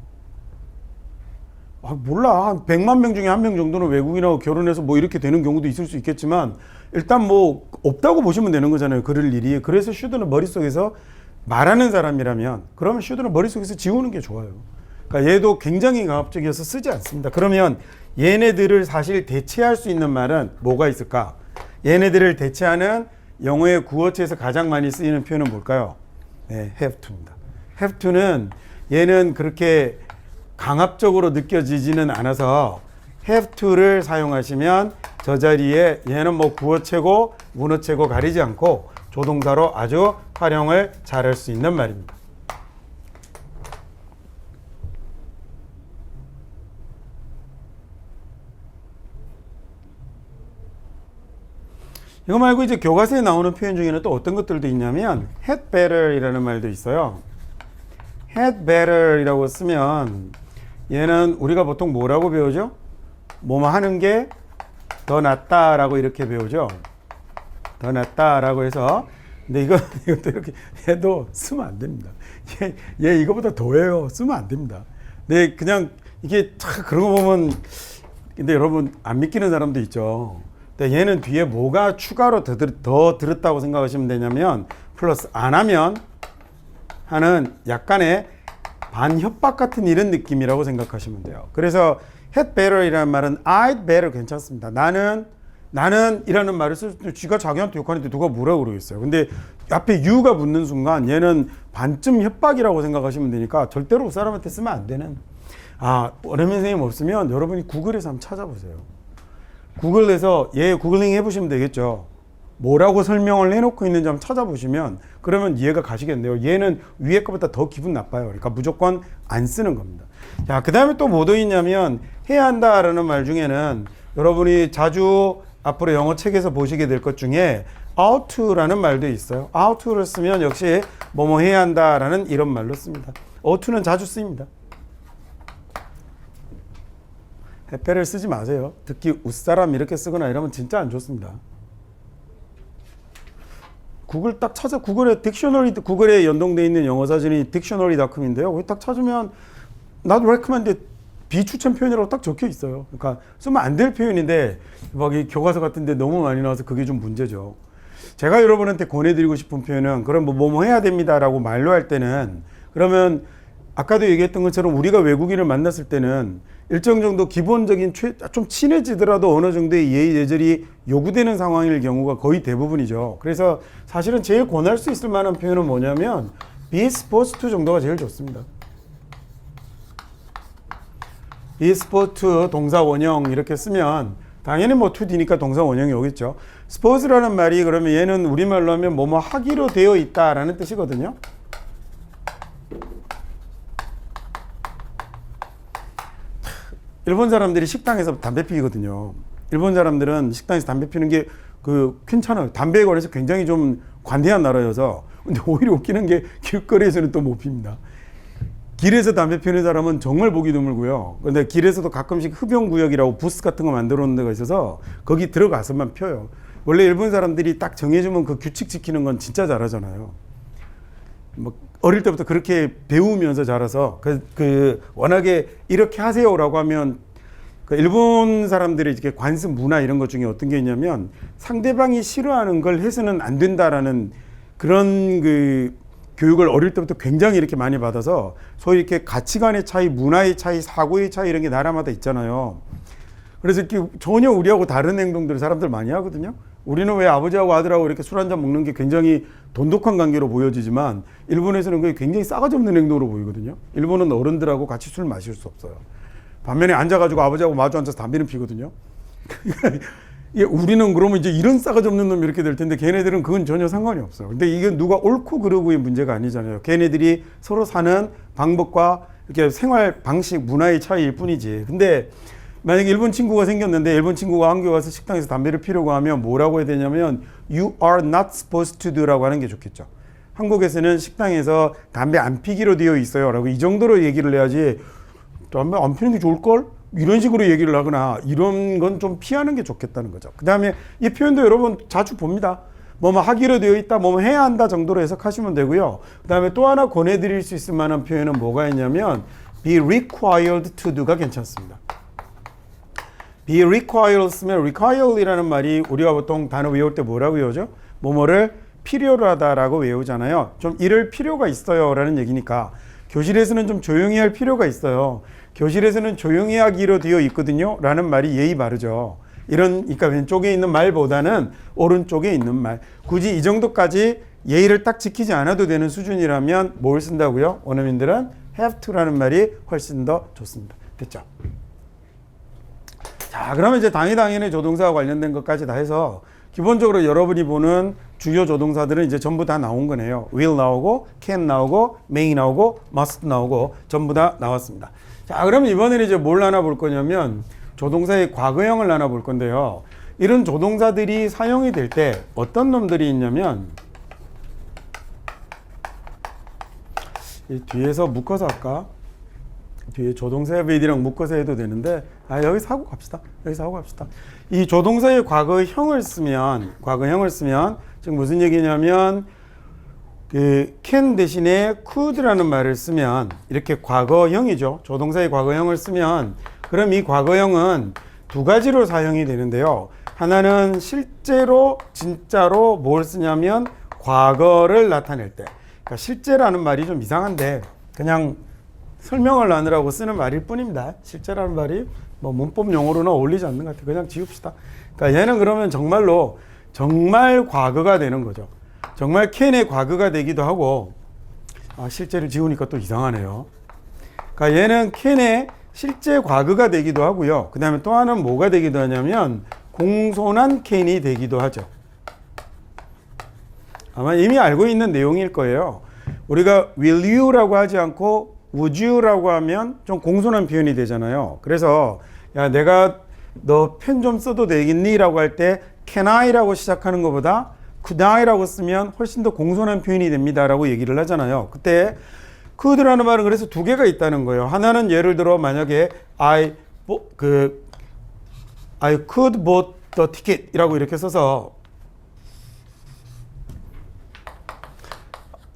몰라. 한 100만 명 중에 1명 정도는 외국인하고 결혼해서 뭐 이렇게 되는 경우도 있을 수 있겠지만, 일단 뭐 없다고 보시면 되는 거잖아요. 그럴 일이. 그래서 should는 머릿속에서 말하는 사람이라면, 그러면 should는 머릿속에서 지우는 게 좋아요. 그러니까 얘도 굉장히 강압적이어서 쓰지 않습니다. 그러면 얘네들을 사실 대체할 수 있는 말은 뭐가 있을까? 얘네들을 대체하는 영어의 구어체에서 가장 많이 쓰이는 표현은 뭘까요? 네, have to입니다. have to는 얘는 그렇게 강압적으로 느껴지지는 않아서 have to를 사용하시면 저 자리에 얘는 뭐 구어체고 문어체고 가리지 않고 조동사로 아주 활용을 잘할 수 있는 말입니다. 이거 말고 이제 교과서에 나오는 표현 중에는 또 어떤 것들도 있냐면 had better이라는 말도 있어요. had better이라고 쓰면 얘는 우리가 보통 뭐라고 배우죠? 뭐뭐 하는 게 더 낫다라고 이렇게 배우죠. 더 낫다라고 해서, 근데 이것도 이렇게 해도 쓰면 안 됩니다. 얘 이거보다 더해요. 쓰면 안 됩니다. 근데 그냥 이게 그런 거 보면, 근데 여러분 안 믿기는 사람도 있죠. 근데 얘는 뒤에 뭐가 추가로 더 들었다고 생각하시면 되냐면 플러스 안 하면 하는 약간의 반협박 같은 이런 느낌이라고 생각하시면 돼요. 그래서 had better이라는 말은 I'd better 괜찮습니다. 나는 이라는 말을 쓸 때 쥐가 자기한테 욕하는데 누가 뭐라고 그러겠어요. 근데 앞에 you가 붙는 순간 얘는 반쯤 협박이라고 생각하시면 되니까 절대로 그 사람한테 쓰면 안 되는. 원어민 선생님 없으면 여러분이 구글에서 한번 찾아보세요. 구글에서 구글링 해보시면 되겠죠. 뭐라고 설명을 해놓고 있는지 한번 찾아보시면 그러면 이해가 가시겠네요. 얘는 위에 거보다 더 기분 나빠요. 그러니까 무조건 안 쓰는 겁니다. 자, 그 다음에 또 뭐도 있냐면 해야 한다라는 말 중에는 여러분이 자주 앞으로 영어 책에서 보시게 될 것 중에 ought to라는 말도 있어요. ought to를 쓰면 역시 뭐뭐 해야 한다라는 이런 말로 씁니다. ought to는 자주 쓰입니다. 해패를 쓰지 마세요. 특히 웃사람 이렇게 쓰거나 이러면 진짜 안 좋습니다. 구글 딱 찾아, 구글에 딕셔너리, 구글에 연동되어 있는 영어 사전이 딕셔너리.com인데요. 거기 딱 찾으면 not recommended 비추천 표현이라고 딱 적혀 있어요. 그러니까 쓰면 안 될 표현인데 막 이 교과서 같은데 너무 많이 나와서 그게 좀 문제죠. 제가 여러분한테 권해드리고 싶은 표현은 그럼 뭐 해야 됩니다라고 말로 할 때는 그러면 아까도 얘기했던 것처럼 우리가 외국인을 만났을 때는 일정 정도 기본적인 좀 친해지더라도 어느 정도의 예의 예절이 요구되는 상황일 경우가 거의 대부분이죠. 그래서 사실은 제일 권할 수 있을 만한 표현은 뭐냐면 be supposed to 정도가 제일 좋습니다. be supposed to 동사 원형 이렇게 쓰면 당연히 뭐 to D니까 동사 원형이 오겠죠. suppose라는 말이 그러면 얘는 우리말로 하면 뭐뭐 하기로 되어 있다라는 뜻이거든요. 일본 사람들이 식당에서 담배 피거든요. 일본 사람들은 식당에서 담배 피는 게 괜찮아요. 담배에 관해서 굉장히 좀 관대한 나라여서. 근데 오히려 웃기는 게 길거리에서는 또 못 핍니다. 길에서 담배 피는 사람은 정말 보기 드물고요. 근데 길에서도 가끔씩 흡연구역이라고 부스 같은 거 만들어 놓은 데가 있어서 거기 들어가서만 펴요. 원래 일본 사람들이 딱 정해주면 그 규칙 지키는 건 진짜 잘하잖아요. 뭐 어릴 때부터 그렇게 배우면서 자라서 워낙에 이렇게 하세요라고 하면 일본 사람들의 이렇게 관습 문화 이런 것 중에 어떤 게 있냐면 상대방이 싫어하는 걸 해서는 안 된다라는 그런 교육을 어릴 때부터 굉장히 이렇게 많이 받아서 소위 이렇게 가치관의 차이, 문화의 차이, 사고의 차이 이런 게 나라마다 있잖아요. 그래서 이렇게 전혀 우리하고 다른 행동들을 사람들 많이 하거든요. 우리는 왜 아버지하고 아들하고 이렇게 술 한잔 먹는 게 굉장히 돈독한 관계로 보여지지만 일본에서는 그게 굉장히 싸가지 없는 행동으로 보이거든요. 일본은 어른들하고 같이 술 마실 수 없어요. 반면에 앉아가지고 아버지하고 마주 앉아서 담배는 피거든요. 우리는 그러면 이제 이런 싸가지 없는 놈이 이렇게 될 텐데 걔네들은 그건 전혀 상관이 없어요. 근데 이게 누가 옳고 그르고의 문제가 아니잖아요. 걔네들이 서로 사는 방법과 이렇게 생활 방식, 문화의 차이일 뿐이지. 근데 만약에 일본 친구가 생겼는데 일본 친구가 한국에 와서 식당에서 담배를 피려고 하면 뭐라고 해야 되냐면 You are not supposed to do 라고 하는 게 좋겠죠. 한국에서는 식당에서 담배 안 피기로 되어 있어요 라고 이 정도로 얘기를 해야지 담배 안 피는 게 좋을걸? 이런 식으로 얘기를 하거나 이런 건 좀 피하는 게 좋겠다는 거죠. 그 다음에 이 표현도 여러분 자주 봅니다. 뭐 하기로 되어 있다, 뭐 해야 한다 정도로 해석하시면 되고요. 그 다음에 또 하나 권해드릴 수 있을 만한 표현은 뭐가 있냐면 be required to do가 괜찮습니다. be required 쓰면 require이라는 말이 우리가 보통 단어 외울 때 뭐라고 외우죠? 뭐뭐를 필요로 하다라고 외우잖아요. 좀 이럴 필요가 있어요 라는 얘기니까 교실에서는 좀 조용히 할 필요가 있어요. 교실에서는 조용히 하기로 되어 있거든요 라는 말이 예의 바르죠. 그러니까 왼쪽에 있는 말보다는 오른쪽에 있는 말. 굳이 이 정도까지 예의를 딱 지키지 않아도 되는 수준이라면 뭘 쓴다고요? 원어민들은 have to라는 말이 훨씬 더 좋습니다. 됐죠? 자, 그러면 이제 당연히 조동사와 관련된 것까지 다 해서 기본적으로 여러분이 보는 주요 조동사들은 이제 전부 다 나온 거네요. will 나오고, can 나오고, may 나오고, must 나오고 전부 다 나왔습니다. 자, 그러면 이번에는 이제 뭘 나눠볼 거냐면 조동사의 과거형을 나눠볼 건데요. 이런 조동사들이 사용이 될 때 어떤 놈들이 있냐면 이 뒤에서 묶어서 할까? 뒤에 조동사 베이디랑 묶어서 해도 되는데 여기서 하고 갑시다. 이 조동사의 과거형을 쓰면 지금 무슨 얘기냐면 can 대신에 could라는 말을 쓰면 이렇게 과거형이죠. 조동사의 과거형을 쓰면 그럼 이 과거형은 두 가지로 사용이 되는데요. 하나는 실제로 진짜로 뭘 쓰냐면 과거를 나타낼 때. 그러니까 실제라는 말이 좀 이상한데 그냥 설명을 하느라고 쓰는 말일 뿐입니다. 실제라는 말이 뭐 문법 용어로는 어울리지 않는 것 같아요. 그냥 지웁시다. 그러니까 얘는 그러면 정말 과거가 되는 거죠. 정말 can의 과거가 되기도 하고 실제를 지우니까 또 이상하네요. 그러니까 얘는 can의 실제 과거가 되기도 하고요. 그 다음에 또 하나는 뭐가 되기도 하냐면 공손한 can이 되기도 하죠. 아마 이미 알고 있는 내용일 거예요. 우리가 will you라고 하지 않고 would you라고 하면 좀 공손한 표현이 되잖아요. 그래서 야 내가 너 펜 좀 써도 되겠니? 라고 할 때 can I라고 시작하는 것보다 could I라고 쓰면 훨씬 더 공손한 표현이 됩니다 라고 얘기를 하잖아요. 그때 could라는 말은 그래서 두 개가 있다는 거예요. 하나는 예를 들어 만약에 I I could bought the ticket 이라고 이렇게 써서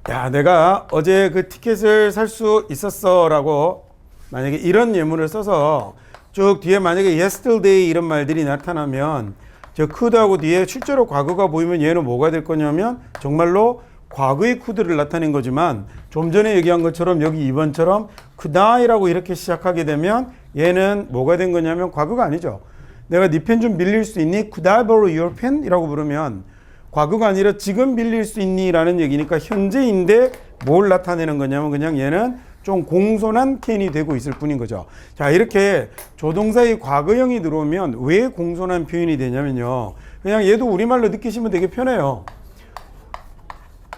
야, 내가 어제 그 티켓을 살 수 있었어 라고 만약에 이런 예문을 써서 쭉 뒤에 만약에 yesterday 이런 말들이 나타나면 저 could하고 뒤에 실제로 과거가 보이면 얘는 뭐가 될 거냐면 정말로 과거의 could를 나타낸 거지만 좀 전에 얘기한 것처럼 여기 2번처럼 could I라고 이렇게 시작하게 되면 얘는 뭐가 된 거냐면 과거가 아니죠. 내가 네 펜 좀 빌릴 수 있니? Could I borrow your pen? 이라고 부르면 과거가 아니라 지금 빌릴 수 있니? 라는 얘기니까 현재인데 뭘 나타내는 거냐면 그냥 얘는 좀 공손한 캔이 되고 있을 뿐인 거죠. 자, 이렇게 조동사의 과거형이 들어오면 왜 공손한 표현이 되냐면요. 그냥 얘도 우리말로 느끼시면 되게 편해요.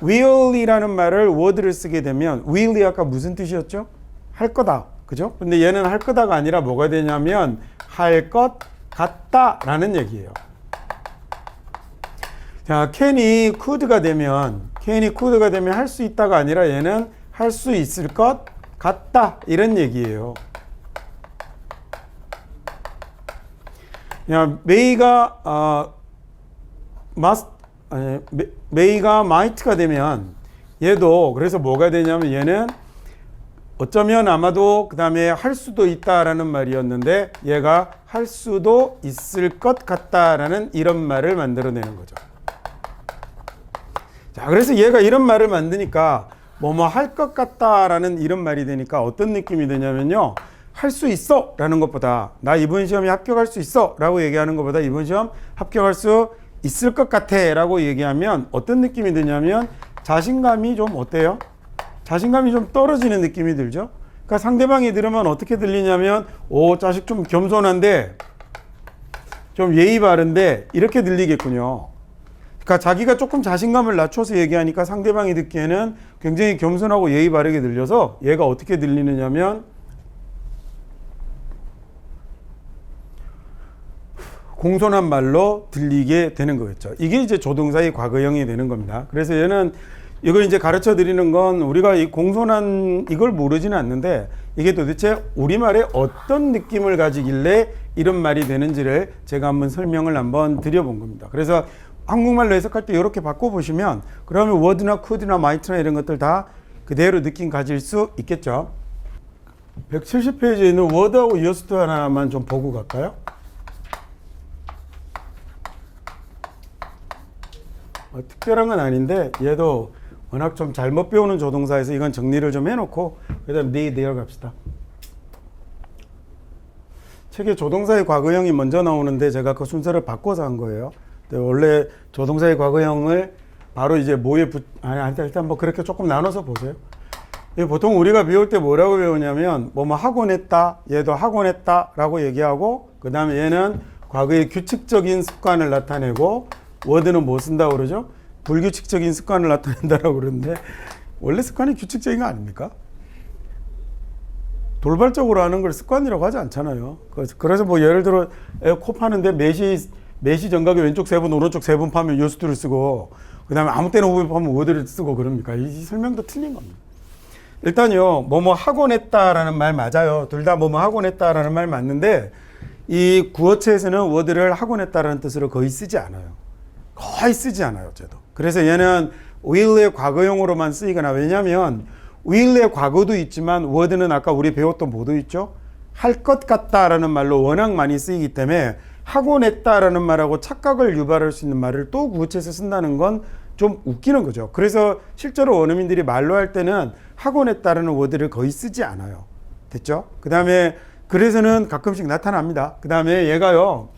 will이라는 말을 word를 쓰게 되면 will이 아까 무슨 뜻이었죠? 할 거다. 그죠? 근데 얘는 할 거다가 아니라 뭐가 되냐면 할 것 같다라는 얘기예요. 자, can이 could가 되면 할 수 있다가 아니라 얘는 할 수 있을 것 같다 이런 얘기예요. 야, may가 might가 되면 얘도 그래서 뭐가 되냐면 얘는 어쩌면 아마도 그 다음에 할 수도 있다라는 말이었는데 얘가 할 수도 있을 것 같다라는 이런 말을 만들어내는 거죠. 자, 그래서 얘가 이런 말을 만드니까 뭐뭐 할 것 같다라는 이런 말이 되니까 어떤 느낌이 되냐면요. 할 수 있어 라는 것보다 나 이번 시험에 합격할 수 있어 라고 얘기하는 것보다 이번 시험 합격할 수 있을 것 같아 라고 얘기하면 어떤 느낌이 드냐면 자신감이 좀 어때요? 자신감이 좀 떨어지는 느낌이 들죠. 그러니까 상대방이 들으면 어떻게 들리냐면 오, 자식 좀 겸손한데 좀 예의 바른데 이렇게 들리겠군요. 그러니까 자기가 조금 자신감을 낮춰서 얘기하니까 상대방이 듣기에는 굉장히 겸손하고 예의 바르게 들려서 얘가 어떻게 들리느냐면 공손한 말로 들리게 되는 거겠죠. 이게 이제 조동사의 과거형이 되는 겁니다. 그래서 얘는 이걸 이제 가르쳐 드리는 건 우리가 이 공손한 이걸 모르지는 않는데 이게 도대체 우리말에 어떤 느낌을 가지길래 이런 말이 되는지를 제가 한번 설명을 한번 드려본 겁니다. 그래서 한국말로 해석할 때 이렇게 바꿔보시면 그러면 word나 could나 might나 이런 것들 다 그대로 느낌 가질 수 있겠죠. 170페이지에 있는 word하고 used 하나만 좀 보고 갈까요? 특별한 건 아닌데 얘도 워낙 좀 잘못 배우는 조동사에서 이건 정리를 좀 해놓고 그 다음 they, their 갑시다. 책에 조동사의 과거형이 먼저 나오는데 제가 그 순서를 바꿔서 한 거예요. 원래 조동사의 과거형을 바로 이제 뭐에 일단 뭐 그렇게 조금 나눠서 보세요. 보통 우리가 배울 때 뭐라고 배우냐면 뭐뭐 하곤 했다, 얘도 하곤 했다 라고 얘기하고 그 다음에 얘는 과거의 규칙적인 습관을 나타내고 워드는 뭐 쓴다고 그러죠? 불규칙적인 습관을 나타낸다라고 그러는데 원래 습관이 규칙적인 거 아닙니까? 돌발적으로 하는 걸 습관이라고 하지 않잖아요. 그래서 뭐 예를 들어 코 파는데 매시 정각에 왼쪽 세 번 오른쪽 세 번 파면 요스트를 쓰고 그 다음에 아무 때나 호흡 파면 워드를 쓰고 그럽니까? 이 설명도 틀린 겁니다. 일단요 뭐뭐 하곤 했다라는 말 맞아요. 둘 다 뭐뭐 하곤 했다라는 말 맞는데 이 구어체에서는 워드를 하곤 했다라는 뜻으로 거의 쓰지 않아요. 거의 쓰지 않아요, 저도. 그래서 얘는 will의 과거형으로만 쓰이거나 왜냐하면 will의 과거도 있지만 word는 아까 우리 배웠던 뭐도 있죠? 할 것 같다라는 말로 워낙 많이 쓰이기 때문에 하곤 했다라는 말하고 착각을 유발할 수 있는 말을 또 구어체에서 쓴다는 건 좀 웃기는 거죠. 그래서 실제로 원어민들이 말로 할 때는 하곤 했다라는 word를 거의 쓰지 않아요. 됐죠? 그 다음에 그래서는 가끔씩 나타납니다. 그 다음에 얘가요.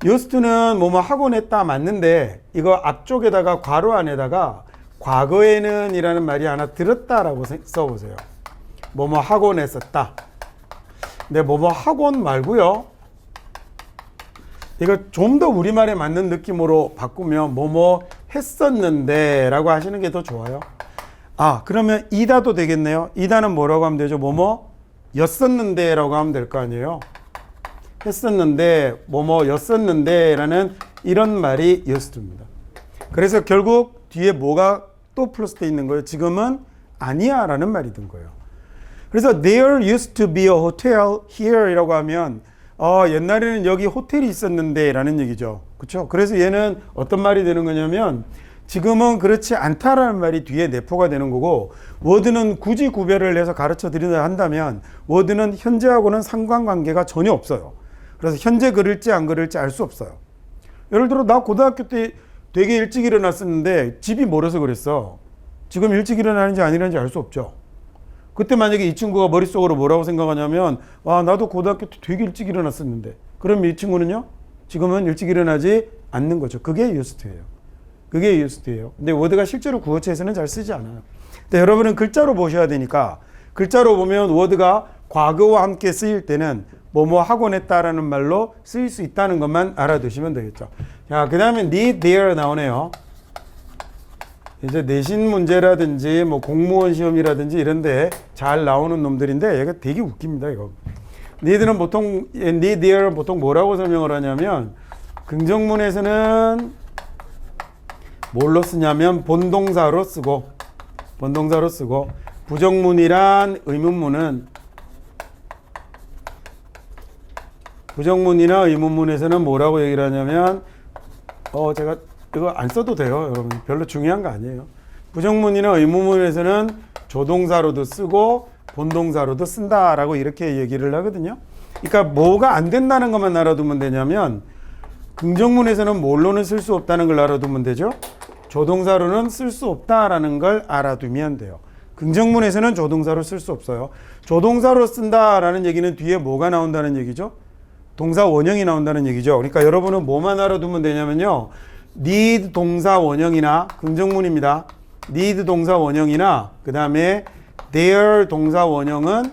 요스트는 뭐뭐 하곤 했다 맞는데 이거 앞쪽에다가 괄호 안에다가 과거에는 이라는 말이 하나 들었다라고 써보세요. 뭐뭐 하곤 했었다. 근데 뭐뭐 하곤 말고요. 이거 좀 더 우리말에 맞는 느낌으로 바꾸면 뭐뭐 했었는데 라고 하시는 게 더 좋아요. 아, 그러면 이다도 되겠네요. 이다는 뭐라고 하면 되죠? 뭐뭐 였었는데 라고 하면 될 거 아니에요. 했었는데 뭐뭐 였었는데 라는 이런 말이 used입니다. 그래서 결국 뒤에 뭐가 또 플러스 돼 있는 거예요. 지금은 아니야 라는 말이 든 거예요. 그래서 there used to be a hotel here 이라고 하면 옛날에는 여기 호텔이 있었는데 라는 얘기죠. 그렇죠? 그래서 얘는 어떤 말이 되는 거냐면 지금은 그렇지 않다라는 말이 뒤에 내포가 되는 거고, 워드는 굳이 구별을 해서 가르쳐 드린다 한다면 워드는 현재하고는 상관관계가 전혀 없어요. 그래서 현재 그럴지 안 그럴지 알 수 없어요. 예를 들어 나 고등학교 때 되게 일찍 일어났었는데 집이 멀어서 그랬어. 지금 일찍 일어나는지 안 일어나는지 알 수 없죠. 그때 만약에 이 친구가 머릿속으로 뭐라고 생각하냐면 나도 고등학교 때 되게 일찍 일어났었는데, 그럼 이 친구는요 지금은 일찍 일어나지 않는 거죠. 그게 유스트예요. 그게 유스트예요. 근데 워드가 실제로 구어체에서는 잘 쓰지 않아요. 근데 여러분은 글자로 보셔야 되니까, 글자로 보면 워드가 과거와 함께 쓰일 때는 뭐뭐 하곤 했다라는 말로 쓰일 수 있다는 것만 알아두시면 되겠죠. 자, 그 다음에 need, there 나오네요. 이제 내신 문제라든지 뭐 공무원 시험이라든지 이런데 잘 나오는 놈들인데 얘가 되게 웃깁니다. 이거 need는 보통 need, there는 보통 뭐라고 설명을 하냐면, 긍정문에서는 뭘로 쓰냐면 본동사로 쓰고, 부정문이란 부정문이나 의문문에서는 뭐라고 얘기를 하냐면, 제가 이거 안 써도 돼요, 여러분. 별로 중요한 거 아니에요. 부정문이나 의문문에서는 조동사로도 쓰고 본동사로도 쓴다라고 이렇게 얘기를 하거든요. 그러니까 뭐가 안 된다는 것만 알아두면 되냐면, 긍정문에서는 뭘로는 쓸 수 없다는 걸 알아두면 되죠. 조동사로는 쓸 수 없다라는 걸 알아두면 돼요. 긍정문에서는 조동사로 쓸 수 없어요. 조동사로 쓴다라는 얘기는 뒤에 뭐가 나온다는 얘기죠? 동사 원형이 나온다는 얘기죠. 그러니까 여러분은 뭐만 알아두면 되냐면요, need 동사 원형이나, 긍정문입니다. need 동사 원형이나 그 다음에 there 동사 원형은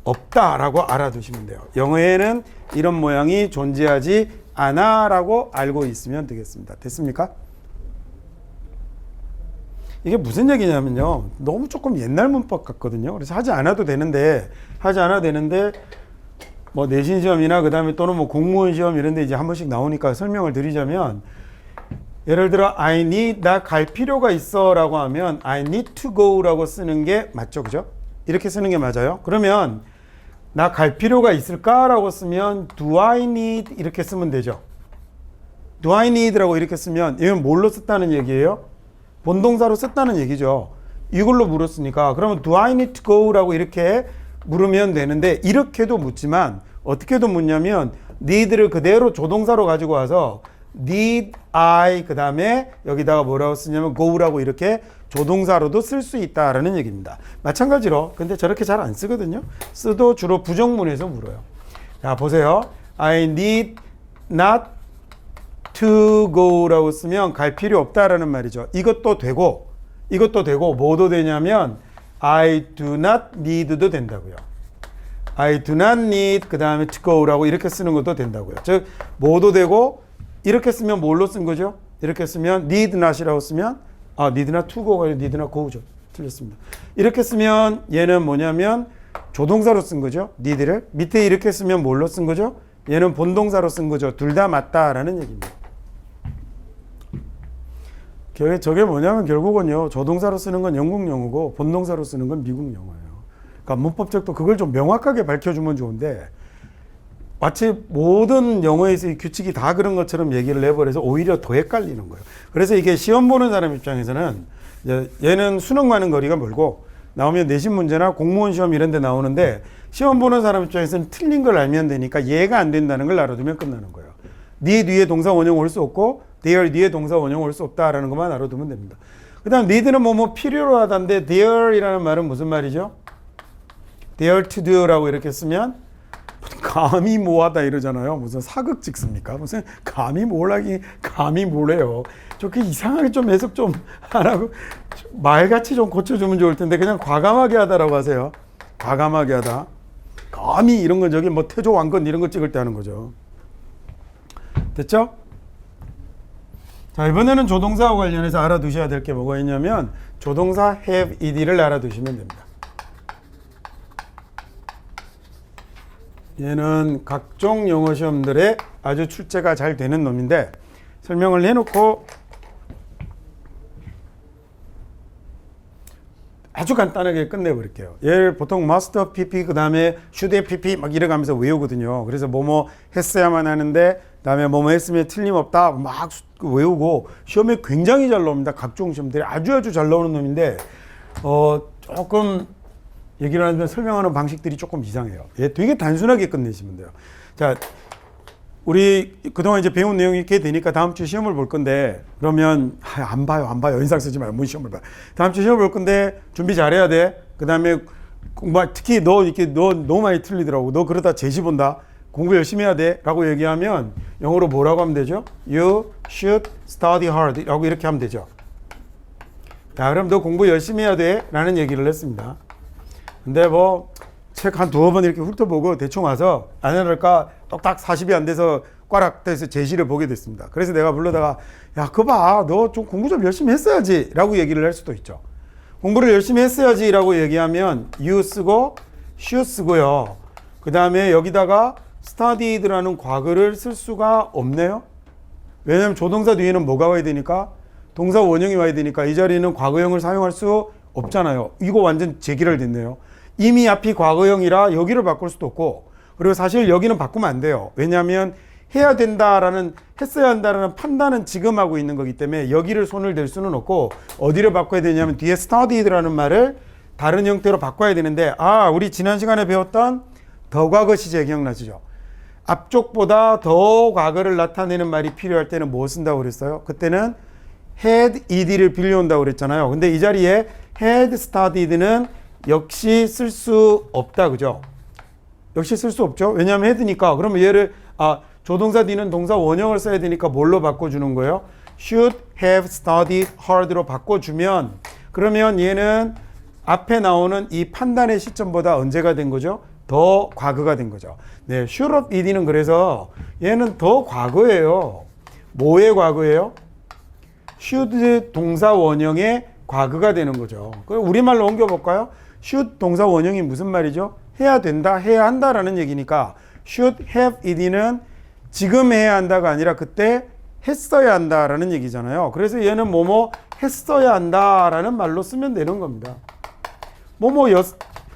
없다라고 알아두시면 돼요. 영어에는 이런 모양이 존재하지 않아라고 알고 있으면 되겠습니다. 됐습니까? 이게 무슨 얘기냐면요, 너무 조금 옛날 문법 같거든요. 그래서 하지 않아도 되는데 뭐 내신 시험이나 그 다음에 또는 뭐 공무원 시험 이런 데 이제 한 번씩 나오니까 설명을 드리자면, 예를 들어 I need, 나 갈 필요가 있어 라고 하면 I need to go 라고 쓰는 게 맞죠, 그죠? 이렇게 쓰는 게 맞아요. 그러면 나 갈 필요가 있을까 라고 쓰면 do I need 이렇게 쓰면 되죠. do I need 라고 이렇게 쓰면 이건 뭘로 썼다는 얘기예요? 본동사로 썼다는 얘기죠. 이걸로 물었으니까. 그러면 do I need to go 라고 이렇게 물으면 되는데, 이렇게도 묻지만 어떻게도 묻냐면 need를 그대로 조동사로 가지고 와서 need I 그 다음에 여기다가 뭐라고 쓰냐면 go라고 이렇게 조동사로도 쓸 수 있다라는 얘기입니다. 마찬가지로 근데 저렇게 잘 안 쓰거든요. 쓰도 주로 부정문에서 물어요. 자, 보세요. I need not to go라고 쓰면 갈 필요 없다라는 말이죠. 이것도 되고 뭐도 되냐면 I do not need도 된다고요. I do not need 그 다음에 to go라고 이렇게 쓰는 것도 된다고요. 즉 뭐도 되고, 이렇게 쓰면 뭘로 쓴 거죠? 이렇게 쓰면 need not이라고 쓰면 need not to go가 아니라 need not go죠. 틀렸습니다. 이렇게 쓰면 얘는 뭐냐면 조동사로 쓴 거죠. need를. 밑에 이렇게 쓰면 뭘로 쓴 거죠? 얘는 본동사로 쓴 거죠. 둘 다 맞다라는 얘기입니다. 저게 뭐냐면 결국은요, 조동사로 쓰는 건 영국 영어고 본동사로 쓰는 건 미국 영어예요. 그러니까 문법적도 그걸 좀 명확하게 밝혀주면 좋은데, 마치 모든 영어에서의 규칙이 다 그런 것처럼 얘기를 해버려서 오히려 더 헷갈리는 거예요. 그래서 이게 시험 보는 사람 입장에서는 얘는 수능과는 거리가 멀고 나오면 내신 문제나 공무원 시험 이런 데 나오는데, 시험 보는 사람 입장에서는 틀린 걸 알면 되니까 얘가 안 된다는 걸 알아두면 끝나는 거예요. 네 뒤에 동사 원형 올 수 없고 there 뒤에 동사 원형 올 수 없다라는 것만 알아두면 됩니다. 그 다음 need는 뭐 필요로 하다인데 there이라는 말은 무슨 말이죠? there to do라고 이렇게 쓰면 감히 뭐하다 이러잖아요. 무슨 사극 찍습니까? 무슨 감히 뭘하기, 감히 뭐래요. 저렇게 이상하게 좀 해석 좀 안 하고 말같이 좀 고쳐주면 좋을 텐데 그냥 과감하게 하다라고 하세요. 과감하게 하다. 감히 이런 건 저기 뭐 태조 왕건 이런 거 찍을 때 하는 거죠. 됐죠? 자, 이번에는 조동사와 관련해서 알아두셔야 될 게 뭐가 있냐면 조동사 have, ed를 알아두시면 됩니다. 얘는 각종 영어 시험들에 아주 출제가 잘 되는 놈인데, 설명을 해놓고 아주 간단하게 끝내버릴게요. 얘를 보통 must have pp 그 다음에 should have pp 막 이래가면서 외우거든요. 그래서 뭐뭐 했어야만 하는데 그다음에 뭐뭐 했으면 틀림없다 막 외우고 시험에 굉장히 잘 나옵니다. 각종 시험들이 아주 잘 나오는 놈인데 조금 얘기를 하면 설명하는 방식들이 조금 이상해요. 얘 되게 단순하게 끝내시면 돼요. 자, 우리 그동안 이제 배운 내용이 이렇게 되니까 다음 주 시험을 볼 건데 그러면 안 봐요. 인상 쓰지 말고 뭔 시험을 봐. 다음 주 시험을 볼 건데 준비 잘해야 돼. 그다음에 특히 너 너무 많이 틀리더라고. 너 그러다 제시 본다. 공부 열심히 해야 돼. 라고 얘기하면 영어로 뭐라고 하면 되죠? You should study hard. 라고 이렇게 하면 되죠. 자, 그럼 너 공부 열심히 해야 돼. 라는 얘기를 했습니다. 근데 뭐 책 한 두어 번 이렇게 훑어보고 대충 와서 안 해럴까 똑딱 40이 안 돼서 꽈락 돼서 제시를 보게 됐습니다. 그래서 내가 불러다가 야 그거 봐 너 좀 공부 좀 열심히 했어야지 라고 얘기를 할 수도 있죠. 공부를 열심히 했어야지 라고 얘기하면 you 쓰고 should 쓰고요. 그 다음에 여기다가 studied라는 과거를 쓸 수가 없네요. 왜냐하면 조동사 뒤에는 뭐가 와야 되니까 동사 원형이 와야 되니까 이 자리는 과거형을 사용할 수 없잖아요. 이거 완전 재기랄됐네요. 이미 앞이 과거형이라 여기를 바꿀 수도 없고 그리고 사실 여기는 바꾸면 안 돼요. 왜냐하면 해야 된다라는 했어야 한다라는 판단은 지금 하고 있는 거기 때문에 여기를 손을 댈 수는 없고 어디를 바꿔야 되냐면 뒤에 studied라는 말을 다른 형태로 바꿔야 되는데 우리 지난 시간에 배웠던 더 과거 시제 기억나시죠? 앞쪽보다 더 과거를 나타내는 말이 필요할 때는 뭐 쓴다고 그랬어요? 그때는 had ed를 빌려온다고 그랬잖아요. 근데 이 자리에 had studied는 역시 쓸 수 없다. 그죠? 역시 쓸 수 없죠. 왜냐하면 had니까. 그러면 얘를 조동사 D는 동사 원형을 써야 되니까 뭘로 바꿔주는 거예요? should have studied hard로 바꿔주면 그러면 얘는 앞에 나오는 이 판단의 시점보다 언제가 된 거죠? 더 과거가 된 거죠. 네, should have ed는 그래서 얘는 더 과거예요. 뭐의 과거예요? should 동사 원형의 과거가 되는 거죠. 그럼 우리말로 옮겨볼까요? should 동사 원형이 무슨 말이죠? 해야 된다, 해야 한다라는 얘기니까 should have ed는 지금 해야 한다가 아니라 그때 했어야 한다라는 얘기잖아요. 그래서 얘는 뭐뭐 했어야 한다라는 말로 쓰면 되는 겁니다.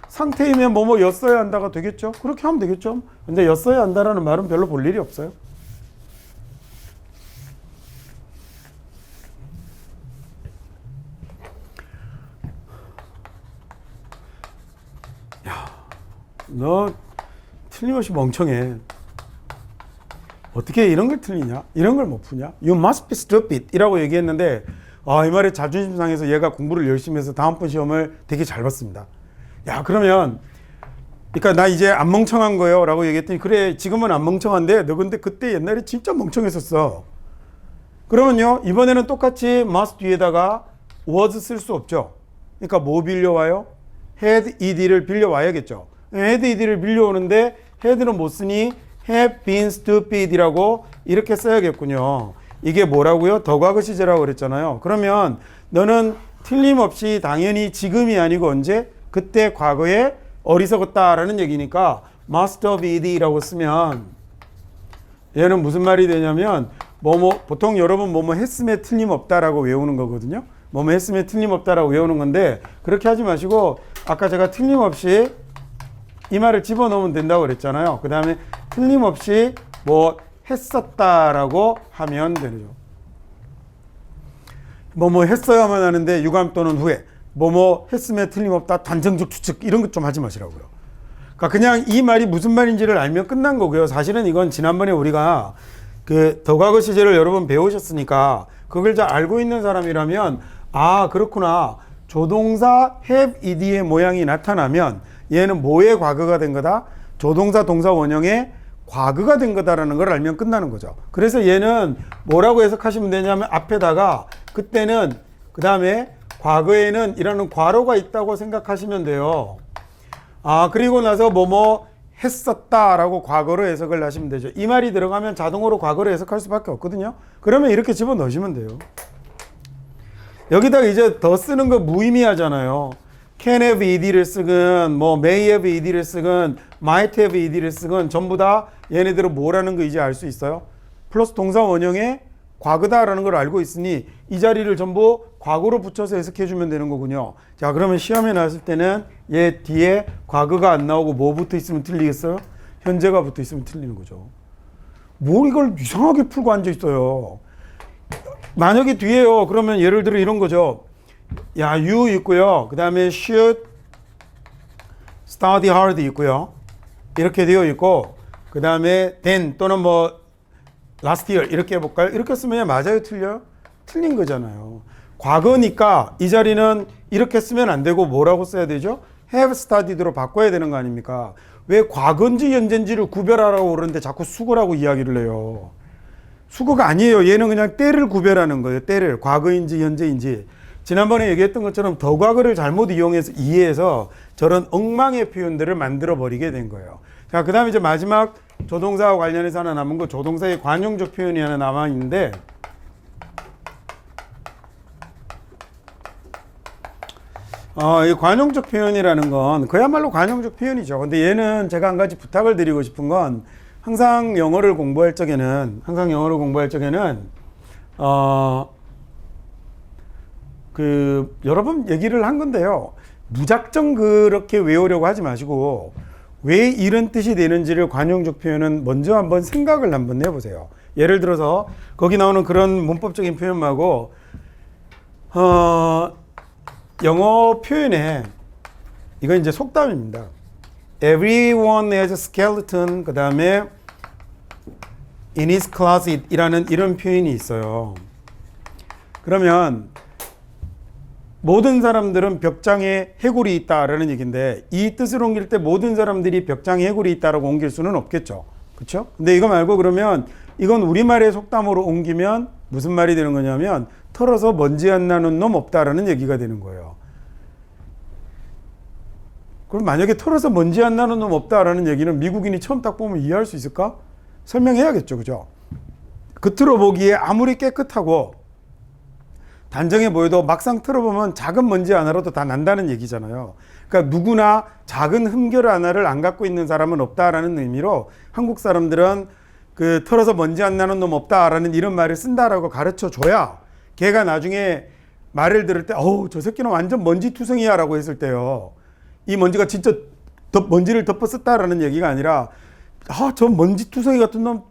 상태이면 뭐뭐였어야 한다가 되겠죠? 그렇게 하면 되겠죠? 근데 였어야 한다라는 말은 별로 볼 일이 없어요. 너 틀림없이 멍청해. 어떻게 이런 걸 틀리냐? 이런 걸 못 푸냐? You must be stupid 이라고 얘기했는데 이 말에 자존심 상해서 얘가 공부를 열심히 해서 다음번 시험을 되게 잘 봤습니다. 야 그러면 그러니까 나 이제 안 멍청한 거예요 라고 얘기했더니 그래 지금은 안 멍청한데 너 근데 그때 옛날에 진짜 멍청했었어. 그러면요 이번에는 똑같이 must 뒤에다가 was 쓸 수 없죠. 그러니까 뭐 빌려와요? had ed를 빌려와야겠죠. had ed를 빌려오는데 had는 못 쓰니 have been stupid이라고 이렇게 써야겠군요. 이게 뭐라고요? 더 과거 시제라고 그랬잖아요. 그러면 너는 틀림없이 당연히 지금이 아니고 언제? 그때 과거에 어리석었다라는 얘기니까 must have ed라고 쓰면 얘는 무슨 말이 되냐면 보통 여러분 뭐뭐 했음에 틀림없다라고 외우는 거거든요. 뭐뭐 했음에 틀림없다라고 외우는 건데 그렇게 하지 마시고 아까 제가 틀림없이 이 말을 집어넣으면 된다고 그랬잖아요. 그 다음에 틀림없이 뭐 했었다라고 하면 되죠. 뭐뭐 했어야만 하는데 유감 또는 후에 뭐뭐 했음에 틀림없다 단정적 추측 이런 것 좀 하지 마시라고요. 그러니까 그냥 이 말이 무슨 말인지를 알면 끝난 거고요. 사실은 이건 지난번에 우리가 그 더 과거 시제를 여러 번 배우셨으니까 그걸 잘 알고 있는 사람이라면 그렇구나. 조동사 have ed의 모양이 나타나면 얘는 뭐의 과거가 된 거다? 조동사 동사 원형의 과거가 된 거다라는 걸 알면 끝나는 거죠. 그래서 얘는 뭐라고 해석하시면 되냐면 앞에다가 그때는 그 다음에 과거에는 이라는 괄호가 있다고 생각하시면 돼요. 그리고 나서 뭐뭐 했었다라고 과거로 해석을 하시면 되죠. 이 말이 들어가면 자동으로 과거로 해석할 수밖에 없거든요. 그러면 이렇게 집어넣으시면 돼요. 여기다가 이제 더 쓰는 거 무의미하잖아요. can have ed를 쓰건 뭐 may have ed를 쓰건 might have ed를 쓰건 전부 다 얘네들은 뭐라는 거 이제 알 수 있어요. 플러스 동사 원형의 과거다라는 걸 알고 있으니 이 자리를 전부 과거로 붙여서 해석해 주면 되는 거군요. 자, 그러면 시험에 나왔을 때는 얘 뒤에 과거가 안 나오고 뭐 붙어 있으면 틀리겠어요? 현재가 붙어 있으면 틀리는 거죠. 뭘 이걸 이상하게 풀고 앉아 있어요. 만약에 뒤에요. 그러면 예를 들어 이런 거죠. 야, you 있고요. 그 다음에 should study hard 있고요. 이렇게 되어 있고, 그 다음에 then 또는 뭐 last year 이렇게 해볼까요? 이렇게 쓰면 맞아요, 틀려요? 틀린 거잖아요. 과거니까 이 자리는 이렇게 쓰면 안 되고 뭐라고 써야 되죠? have studied로 바꿔야 되는 거 아닙니까? 왜 과거인지 현재인지를 구별하라고 그러는데 자꾸 수거라고 이야기를 해요. 수거가 아니에요. 얘는 그냥 때를 구별하는 거예요. 때를. 과거인지 현재인지. 지난번에 얘기했던 것처럼 더 과거를 잘못 이해해서 저런 엉망의 표현들을 만들어 버리게 된 거예요. 자, 그 다음에 이제 마지막 조동사와 관련해서 하나 남은 거, 조동사의 관용적 표현이 하나 남아 있는데, 이 관용적 표현이라는 건 그야말로 관용적 표현이죠. 근데 얘는 제가 한 가지 부탁을 드리고 싶은 건 항상 영어를 공부할 적에는 여러 번 얘기를 한 건데요. 무작정 그렇게 외우려고 하지 마시고 왜 이런 뜻이 되는지를 관용적 표현은 먼저 한번 생각을 한번 해보세요. 예를 들어서 거기 나오는 그런 문법적인 표현 말고 영어 표현에 이건 이제 속담입니다. Everyone has a skeleton. 그 다음에 in his closet 이라는 이런 표현이 있어요. 그러면 모든 사람들은 벽장에 해골이 있다라는 얘기인데 이 뜻을 옮길 때 모든 사람들이 벽장에 해골이 있다라고 옮길 수는 없겠죠. 그렇죠? 근데 이거 말고 그러면 이건 우리말의 속담으로 옮기면 무슨 말이 되는 거냐면 털어서 먼지 안 나는 놈 없다라는 얘기가 되는 거예요. 그럼 만약에 털어서 먼지 안 나는 놈 없다라는 얘기는 미국인이 처음 딱 보면 이해할 수 있을까? 설명해야겠죠. 그죠? 겉으로 보기에 아무리 깨끗하고 단정해 보여도 막상 틀어보면 작은 먼지 하나라도 다 난다는 얘기잖아요. 그러니까 누구나 작은 흠결 하나를 안 갖고 있는 사람은 없다라는 의미로 한국 사람들은 그 털어서 먼지 안 나는 놈 없다라는 이런 말을 쓴다라고 가르쳐 줘야 걔가 나중에 말을 들을 때 어우 저 새끼는 완전 먼지 투성이야 라고 했을 때요. 이 먼지가 진짜 먼지를 덮어 썼다라는 얘기가 아니라 저 먼지 투성이 같은 놈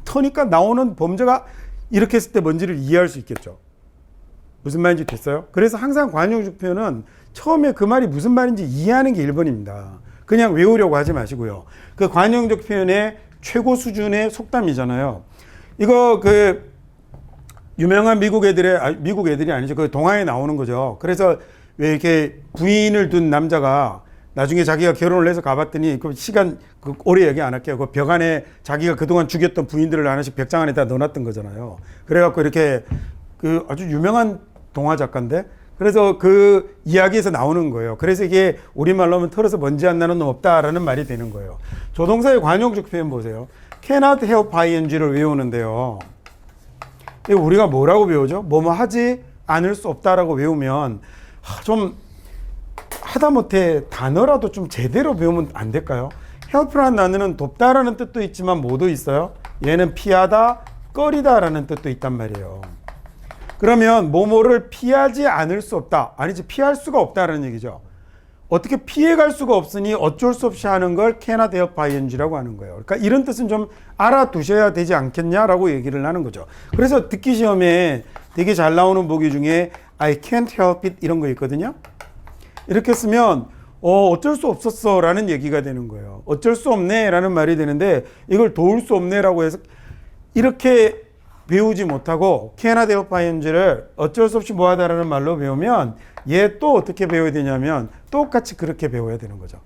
터니까 나오는 범죄가 이렇게 했을 때 먼지를 이해할 수 있겠죠. 무슨 말인지 됐어요? 그래서 항상 관용적 표현은 처음에 그 말이 무슨 말인지 이해하는 게 1번입니다. 그냥 외우려고 하지 마시고요. 그 관용적 표현의 최고 수준의 속담이잖아요. 이거 그 유명한 미국 애들이 아니죠. 그 동화에 나오는 거죠. 그래서 왜 이렇게 부인을 둔 남자가 나중에 자기가 결혼을 해서 가봤더니 그 시간 오래 얘기 안 할게요. 그 벽 안에 자기가 그동안 죽였던 부인들을 하나씩 벽장 안에다 넣어놨던 거잖아요. 그래갖고 이렇게 그 아주 유명한 동화 작가인데 그래서 그 이야기에서 나오는 거예요. 그래서 이게 우리말로 하면 털어서 먼지 안 나는 놈 없다라는 말이 되는 거예요. 조동사의 관용적 표현 보세요. cannot help ing를 외우는데요. 이거 우리가 뭐라고 배우죠? 뭐뭐 하지 않을 수 없다라고 외우면 좀 하다못해 단어라도 좀 제대로 배우면 안 될까요? help라는 단어는 돕다라는 뜻도 있지만 뭐도 있어요? 얘는 피하다, 꺼리다라는 뜻도 있단 말이에요. 그러면 뭐뭐를 피하지 않을 수 없다. 아니지 피할 수가 없다라는 얘기죠. 어떻게 피해갈 수가 없으니 어쩔 수 없이 하는 걸 cannot help ing라고 하는 거예요. 그러니까 이런 뜻은 좀 알아두셔야 되지 않겠냐라고 얘기를 하는 거죠. 그래서 듣기 시험에 되게 잘 나오는 보기 중에 I can't help it 이런 거 있거든요. 이렇게 쓰면 어쩔 수 없었어 라는 얘기가 되는 거예요. 어쩔 수 없네 라는 말이 되는데 이걸 도울 수 없네 라고 해서 이렇게 배우지 못하고 cannot help ing를 어쩔 수 없이 뭐하다라는 말로 배우면 얘 또 어떻게 배워야 되냐면 똑같이 그렇게 배워야 되는 거죠.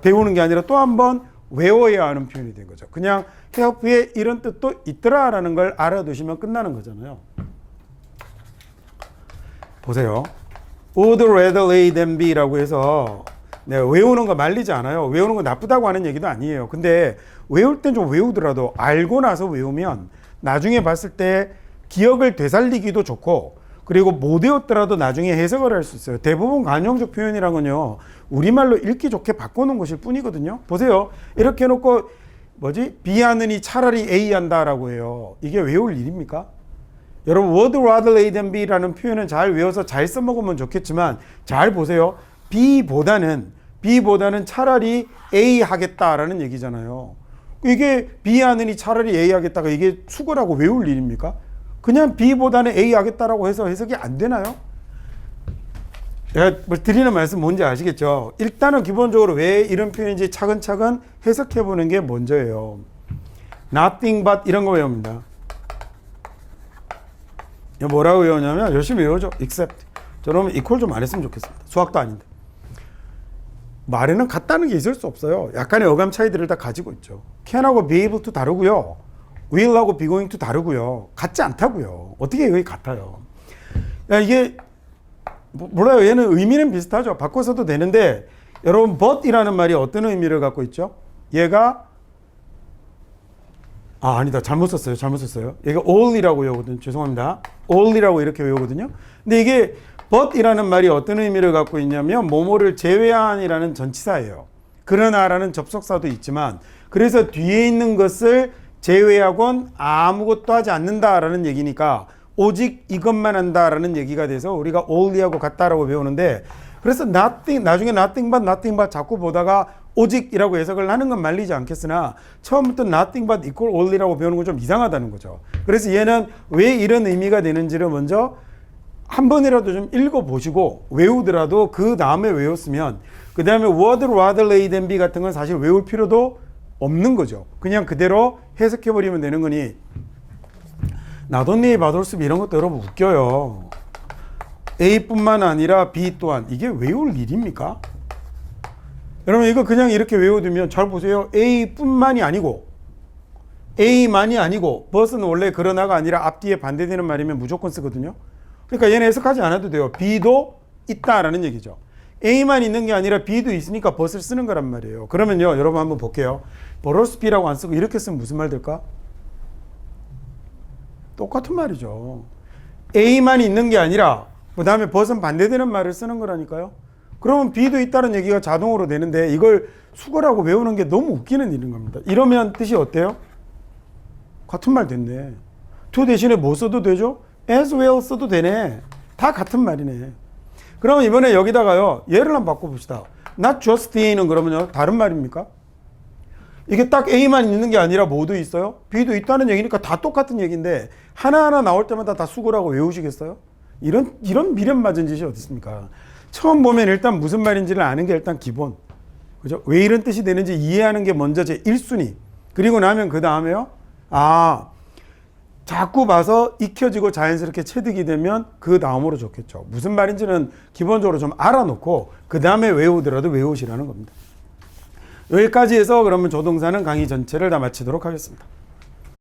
배우는 게 아니라 또 한 번 외워야 하는 표현이 된 거죠. 그냥 help에 이런 뜻도 있더라라는 걸 알아두시면 끝나는 거잖아요. 보세요. would rather A than B라고 해서 외우는 거 말리지 않아요. 외우는 거 나쁘다고 하는 얘기도 아니에요. 근데 외울 땐 좀 외우더라도 알고 나서 외우면 나중에 봤을 때 기억을 되살리기도 좋고 그리고 못 외웠더라도 나중에 해석을 할 수 있어요. 대부분 관용적 표현이란 건요. 우리말로 읽기 좋게 바꿔놓은 것일 뿐이거든요. 보세요. 이렇게 해놓고 B 하느니 차라리 A 한다라고 해요. 이게 외울 일입니까? 여러분 would rather A than B라는 표현은 잘 외워서 잘 써먹으면 좋겠지만 잘 보세요. B보다는 차라리 A 하겠다라는 얘기잖아요. 이게 B 하느니 차라리 A 하겠다가 이게 수거라고 외울 일입니까? 그냥 B보다는 A 하겠다라고 해서 해석이 안 되나요? 제가 드리는 말씀 뭔지 아시겠죠? 일단은 기본적으로 왜 이런 표현인지 차근차근 해석해 보는 게 먼저예요. Nothing but 이런 거 외웁니다. 뭐라고 외우냐면 열심히 외우죠. Except. 저러면 equal 좀 안 했으면 좋겠습니다. 수학도 아닌데. 말에는 같다는 게 있을 수 없어요. 약간의 어감 차이들을 다 가지고 있죠. can하고 be able to 다르고요. will하고 be going to 다르고요. 같지 않다고요. 어떻게 여기 같아요? 야, 이게 몰라요. 얘는 의미는 비슷하죠. 바꿔서도 되는데 여러분 but이라는 말이 어떤 의미를 갖고 있죠? 얘가 아니다. 잘못 썼어요. 얘가 all이라고 외우거든요. 죄송합니다. all이라고 이렇게 외우거든요. 근데 이게 but이라는 말이 어떤 의미를 갖고 있냐면 뭐뭐를 제외한이라는 전치사예요. 그러나라는 접속사도 있지만 그래서 뒤에 있는 것을 제외하곤 아무것도 하지 않는다라는 얘기니까 오직 이것만 한다라는 얘기가 돼서 우리가 only하고 같다라고 배우는데 그래서 nothing 나중에 nothing but 자꾸 보다가 오직이라고 해석을 하는 건 말리지 않겠으나 처음부터 nothing but equal only라고 배우는 건 좀 이상하다는 거죠. 그래서 얘는 왜 이런 의미가 되는지를 먼저 한 번이라도 좀 읽어보시고 외우더라도 그 다음에 외웠으면 그 다음에 would rather A than B 같은 건 사실 외울 필요도 없는 거죠. 그냥 그대로 해석해버리면 되는 거니 나돈니 바돌스비 이런 것도 여러분 웃겨요. A뿐만 아니라 B 또한 이게 외울 일입니까? 여러분 이거 그냥 이렇게 외워두면 잘 보세요. A뿐만이 아니고 A만이 아니고 but은 원래 그러나가 아니라 앞뒤에 반대되는 말이면 무조건 쓰거든요. 그러니까 얘는 해석하지 않아도 돼요. B도 있다라는 얘기죠. A만 있는 게 아니라 B도 있으니까 but을 쓰는 거란 말이에요. 그러면요 여러분 한번 볼게요. 버럴스 B라고 안 쓰고 이렇게 쓰면 무슨 말 될까? 똑같은 말이죠. A만 있는 게 아니라 그 다음에 but은 반대되는 말을 쓰는 거라니까요. 그러면 B도 있다는 얘기가 자동으로 되는데 이걸 수거라고 외우는 게 너무 웃기는 일인 겁니다. 이러면 뜻이 어때요? 같은 말 됐네. to 대신에 뭐 써도 되죠? as well 써도 되네. 다 같은 말이네. 그러면 이번에 여기다가요. 얘를 한번 바꿔봅시다. not just A는 그러면요. 다른 말입니까? 이게 딱 A만 있는 게 아니라 뭐도 있어요? B도 있다는 얘기니까 다 똑같은 얘기인데 하나하나 나올 때마다 다 수고라고 외우시겠어요? 이런 미련 맞은 짓이 어디 있습니까? 처음 보면 일단 무슨 말인지를 아는 게 일단 기본. 그죠? 왜 이런 뜻이 되는지 이해하는 게 먼저 제 1순위. 그리고 나면 그 다음에요. 자꾸 봐서 익혀지고 자연스럽게 체득이 되면 그 다음으로 좋겠죠. 무슨 말인지는 기본적으로 좀 알아놓고 그 다음에 외우더라도 외우시라는 겁니다. 여기까지 해서 그러면 조동사는 강의 전체를 다 마치도록 하겠습니다.